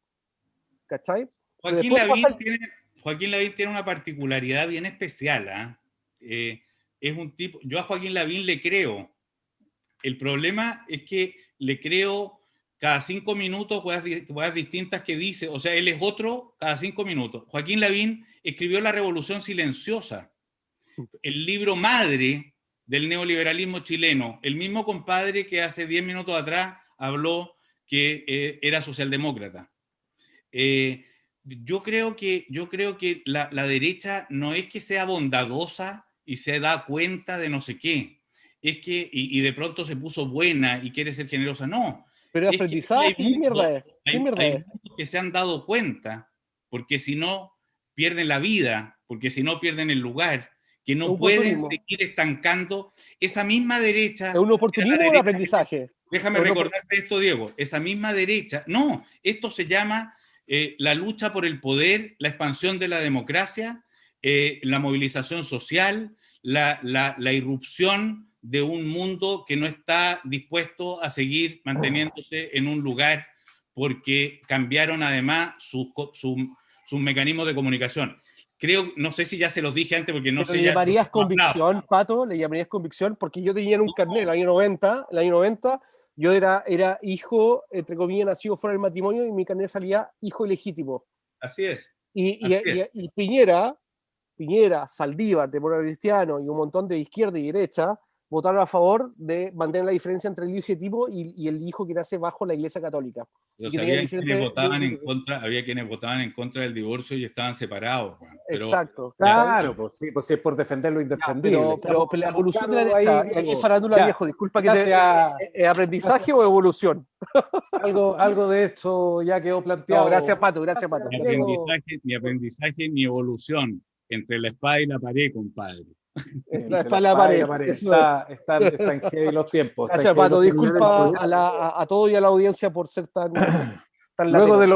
¿Cachai? Joaquín Lavín tiene una particularidad bien especial. Es un tipo, yo a Joaquín Lavín le creo. El problema es que le creo cada 5 minutos cosas distintas que dice, o sea, él es otro cada 5 minutos. Joaquín Lavín escribió La Revolución Silenciosa, el libro madre del neoliberalismo chileno, el mismo compadre que hace 10 minutos atrás habló que era socialdemócrata. Yo creo que la derecha no es que sea bondadosa y se da cuenta de no sé qué, es que, y de pronto se puso buena y quiere ser generosa, no. Pero Es aprendizaje, que ¿qué mierda es? hay muchos que se han dado cuenta, porque si no pierden la vida, porque si no pierden el lugar, que no pueden seguir estancando esa misma derecha. ¿Es un oportunismo o un aprendizaje? Déjame recordarte esto, Diego. Esa misma derecha, no, esto se llama la lucha por el poder, la expansión de la democracia, la movilización social, la irrupción de un mundo que no está dispuesto a seguir manteniéndose en un lugar porque cambiaron además sus mecanismos de comunicación. Creo, no sé si ya se los dije antes porque no sé. ¿Le llamarías convicción, Pato? ¿Le llamarías convicción? Porque yo tenía un carnet en el año 90, yo era hijo, entre comillas, nacido fuera del matrimonio y mi carnet salía hijo ilegítimo. Así es. Y Piñera, Saldívar, Demócrata Cristiano y un montón de izquierda y derecha votaron a favor de mantener la diferencia entre el hijo ilegítimo y el hijo que nace bajo la Iglesia Católica. Pero había quienes votaban en contra del divorcio y estaban separados. Bueno, pero, exacto. Claro, pues sí es por defender lo indefendible. Pero la evolución de la derecha, es farándula, viejo, disculpa que ¿es aprendizaje o evolución? Algo de esto ya quedó planteado. No, gracias, Pato. Ni aprendizaje ni evolución. Entre la espada y la pared, compadre. Entre la espada y la pared. Están heavy los tiempos. Gracias, Pato. Disculpa a todos y a la audiencia por ser tan luego de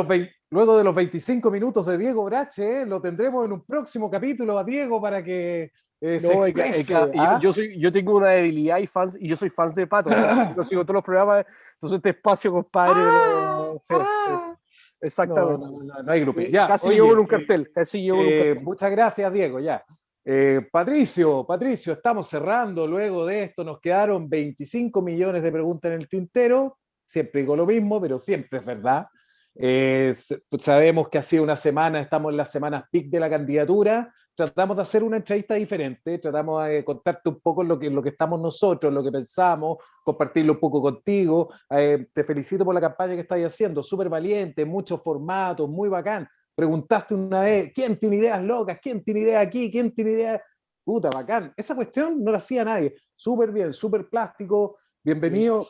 los 25 minutos de Diego Brache, lo tendremos en un próximo capítulo a Diego para que se exprese. Yo tengo una debilidad y yo soy fan de Pato. Yo sigo todos los programas. Entonces este espacio, compadre. Exactamente. No hay grupo. Casi llevo en un cartel. Muchas gracias, Diego. Patricio, estamos cerrando. Luego de esto nos quedaron 25 millones de preguntas en el tintero. Siempre digo lo mismo, pero siempre es verdad. Sabemos que ha sido una semana, estamos en las semanas peak de la candidatura. Tratamos de hacer una entrevista diferente, tratamos de contarte un poco lo que estamos nosotros, lo que pensamos, compartirlo un poco contigo. Te felicito por la campaña que estás haciendo, súper valiente, muchos formatos, muy bacán. Preguntaste una vez, ¿quién tiene ideas locas? ¿Quién tiene ideas aquí? ¿Quién tiene ideas? Puta, bacán. Esa cuestión no la hacía nadie. Súper bien, súper plástico. Bienvenido.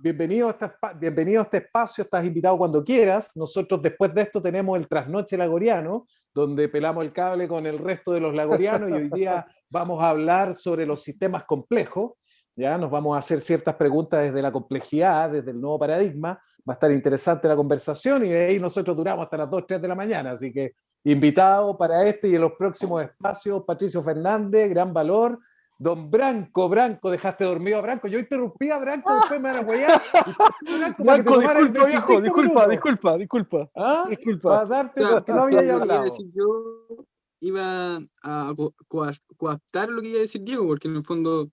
Bienvenido a este espacio, estás invitado cuando quieras. Nosotros después de esto tenemos el Trasnoche Lagoriano, donde pelamos el cable con el resto de los lagorianos y hoy día vamos a hablar sobre los sistemas complejos. ¿Ya? Nos vamos a hacer ciertas preguntas desde la complejidad, desde el nuevo paradigma. Va a estar interesante la conversación y de ahí nosotros duramos hasta las 2, 3 de la mañana. Así que invitado para este y en los próximos espacios, Patricio Fernández, gran valor. Don Branco, dejaste dormido a Branco. Yo interrumpí a Branco, después me van a huear. Branco, disculpa, viejo, disculpa. ¿Ah? Disculpa. Para darte O sea, lo que no había lo que iba a hablado. decir yo iba a coaptar lo que iba a decir Diego, porque en el fondo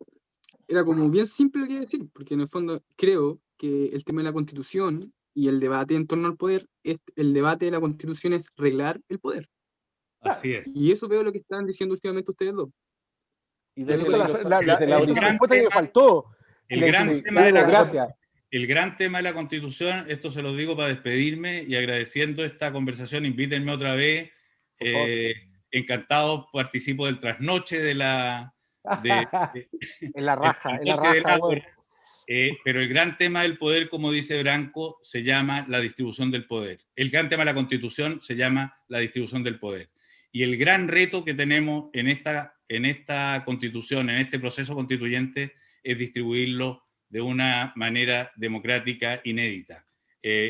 era como bien simple lo que iba a decir, porque en el fondo creo que el tema de la Constitución y el debate en torno al poder, el debate de la Constitución es reglar el poder. Así es. Y eso veo lo que están diciendo últimamente ustedes dos. Y Esa desde es la esa es la horizonte. respuesta que me faltó. El Sí, gran sí, tema de la claro, gracias. El gran tema de la Constitución, esto se lo digo para despedirme y agradeciendo esta conversación, invítenme otra vez. Por favor. Encantado, participo del trasnoche de la... En la raja, del toque del weón. ágora. Pero el gran tema del poder, como dice Branco, se llama la distribución del poder. El gran tema de la Constitución se llama la distribución del poder. Y el gran reto que tenemos en esta Constitución, en este proceso constituyente, es distribuirlo de una manera democrática inédita.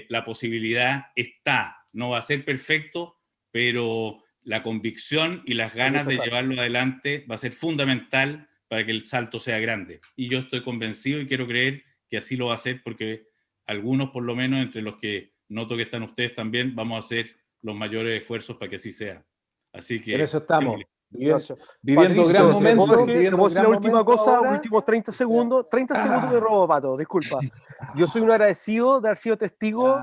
La posibilidad está, no va a ser perfecto, pero la convicción y las ganas de llevarlo adelante va a ser fundamental para que el salto sea grande. Y yo estoy convencido y quiero creer que así lo va a hacer, porque algunos, por lo menos, entre los que noto que están ustedes también, vamos a hacer los mayores esfuerzos para que así sea. Así que... En eso estamos. Gracias. Viviendo Patricio, gran ¿te momento. puedo decir viviendo la gran última momento cosa? ahora? Últimos 30 segundos. 30 segundos me robo, Pato, disculpa. Yo soy un agradecido de haber sido testigo,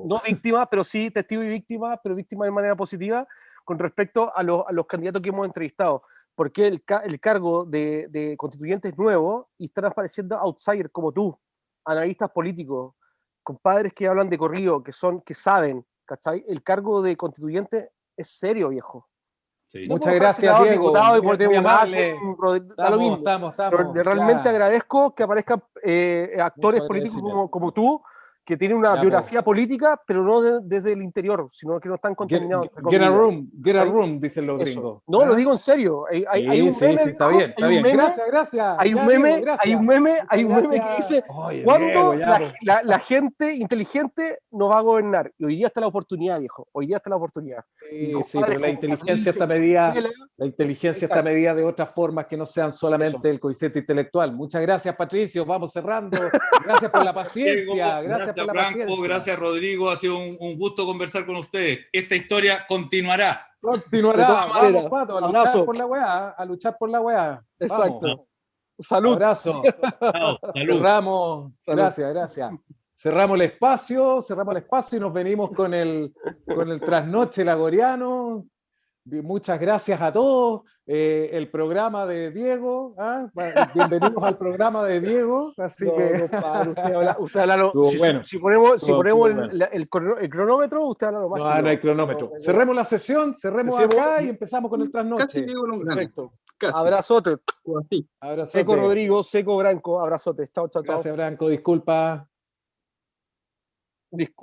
no víctima, pero sí testigo y víctima, pero víctima de manera positiva, con respecto a los candidatos que hemos entrevistado. Porque el cargo de constituyente es nuevo y están apareciendo outsiders como tú, analistas políticos, compadres que hablan de corrido, que saben, ¿cachai? El cargo de constituyente es serio, viejo. Sí. Si no Muchas puedo gracias, ser senador, Diego. diputado y Muy por tener un amable. da lo mismo. Pero realmente ya. agradezco que aparezcan actores Mucho políticos agradecimiento. como tú, que tienen una Ya, biografía política, pero no desde el interior, sino que no están contaminados. entre Get a comillas. room, dicen los Eso. gringos. No, ¿Ah? lo digo en serio. Hay un Sí, meme, sí, está viejo, bien, está hay un bien. meme, Gracias. hay un Ya, meme, Diego, gracias. hay un meme que Gracias. dice, Oye, ¿cuándo Diego, ya, la gente inteligente nos va a gobernar? Y hoy día está la oportunidad, viejo. Hoy día está la oportunidad. Y Sí, pero la compadres como inteligencia está Patricio, medida, Marcela, la inteligencia está medida de otras formas que no sean solamente el coeficiente intelectual. Muchas gracias, Patricio. Vamos cerrando. Gracias por la paciencia. Gracias por la Branco, paciencia. gracias, Rodrigo. Ha sido un gusto conversar con ustedes. Esta historia continuará. Continuará. Vamos, Pato, a abrazo. luchar por la weá. A luchar por la weá. Exacto. Vamos. Salud. Abrazo. Chao, salud. Cerramos. Salud. Gracias. Cerramos el espacio y nos venimos con el trasnoche lagoriano. Muchas gracias a todos. El programa de Diego. Bienvenidos al programa de Diego. Así que. Compadre, usted habla bueno. si ponemos bueno. el cronómetro, usted habla lo más. No hay cronómetro. Cerremos la sesión, cerremos acá y empezamos con el Casi trasnoche. Diego lo gana. Perfecto. Casi. Abrazote. O así. Abrazote. Seco Rodrigo, seco Branco. Abrazote. Chao. Gracias, Branco. Disculpa.